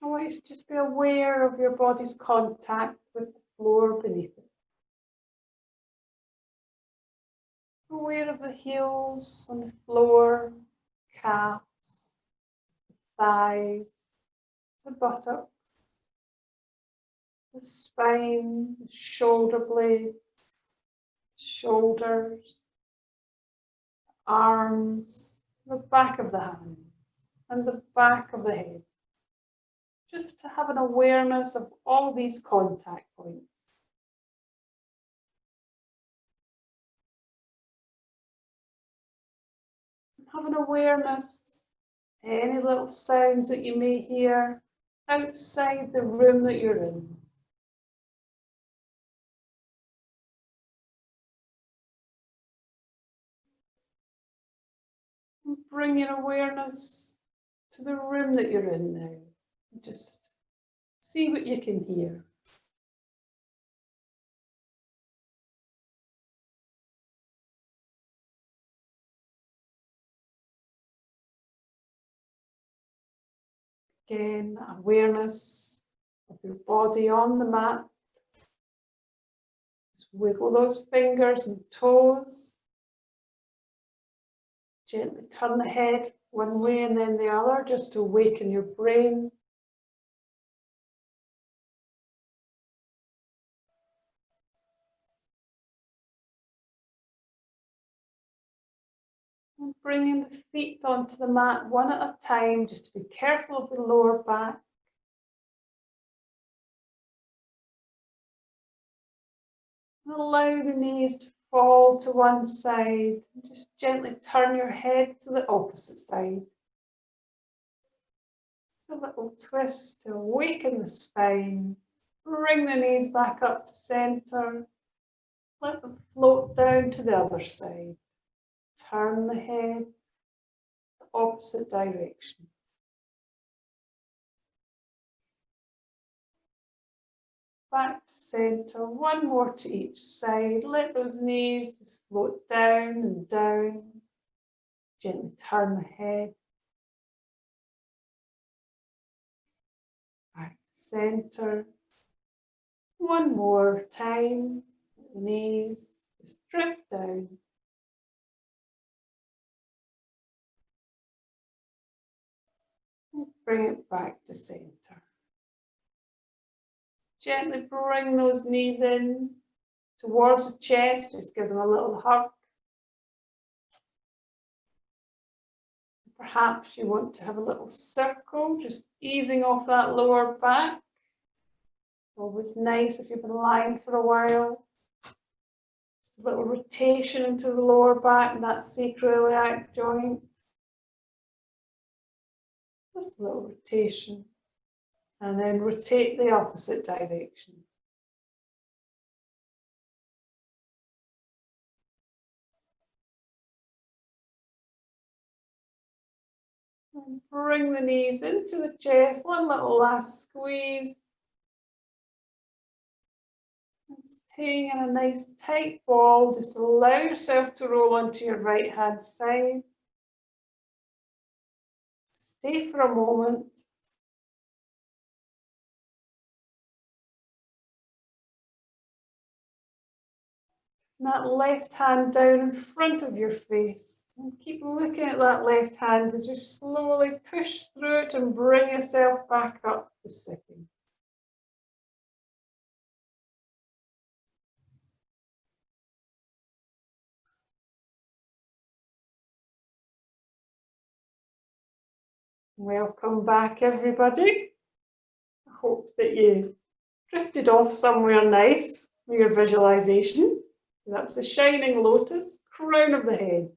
I want you to just be aware of your body's contact with the floor beneath it. Aware of the heels on the floor, calves, thighs, the buttocks, the spine, the shoulder blades, shoulders, arms, the back of the hands, and the back of the head. Just to have an awareness of all these contact points. Have an awareness, any little sounds that you may hear outside the room that you're in. And bring your awareness to the room that you're in now. Just see what you can hear. Again, awareness of your body on the mat. Just wiggle those fingers and toes. Gently turn the head one way and then the other, just to awaken your brain. And bringing the feet onto the mat one at a time, just to be careful of the lower back. And allow the knees to fall to one side. And just gently turn your head to the opposite side. A little twist to awaken the spine. Bring the knees back up to center. Let them float down to the other side. Turn the head the opposite direction. Back to center, one more to each side. Let those knees just float down and down. Gently turn the head. Back to center. One more time. Let the knees just drift down. And bring it back to center. Gently bring those knees in towards the chest, just give them a little hug. Perhaps you want to have a little circle, just easing off that lower back. Always nice if you've been lying for a while. Just a little rotation into the lower back and that sacroiliac joint. Just a little rotation. And then rotate the opposite direction. And bring the knees into the chest, one little last squeeze. And staying in a nice tight ball, just allow yourself to roll onto your right hand side. Stay for a moment. And that left hand down in front of your face. And keep looking at that left hand as you slowly push through it and bring yourself back up to sitting. Welcome back, everybody. I hope that you drifted off somewhere nice with your visualization. That was a shining lotus. crown of the head.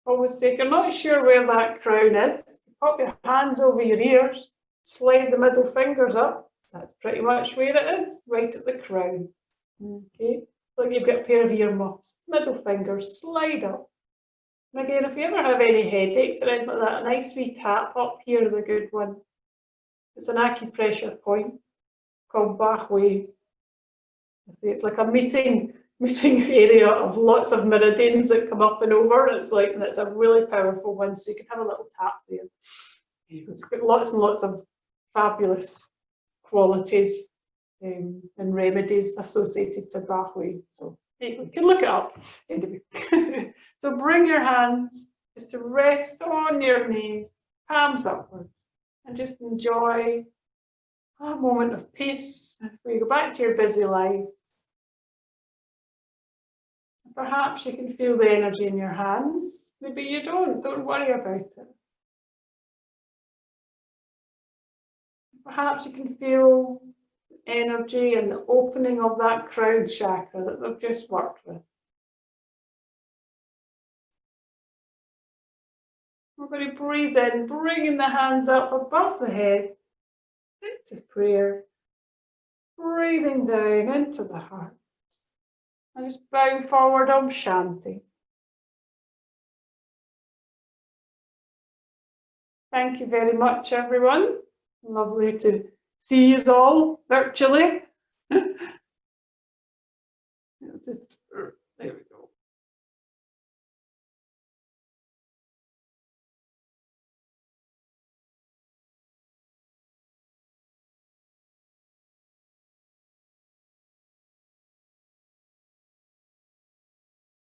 Always say, if you're not sure where that crown is, pop your hands over your ears, slide the middle fingers up. That's pretty much where it is, right at the crown. Okay, like you've got a pair of earmuffs, middle fingers, slide up. And again, if you ever have any headaches or anything like that, a nice wee tap up here is a good one. It's an acupressure point called Bach wave. It's like a meeting area of lots of meridians that come up and over. It's a really powerful one, so you can have a little tap there. It's got lots and lots of fabulous qualities and remedies associated to Bach wave. So you can look it up. So bring your hands just to rest on your knees, palms upwards, and just enjoy a moment of peace before you go back to your busy lives. Perhaps you can feel the energy in your hands. Maybe you don't worry about it. Perhaps you can feel energy and the opening of that crown chakra that we've just worked with. We're going to breathe in, bringing the hands up above the head into prayer. Breathing down into the heart. And just bow forward, Om Shanti. Thank you very much, everyone. Lovely to see you all virtually.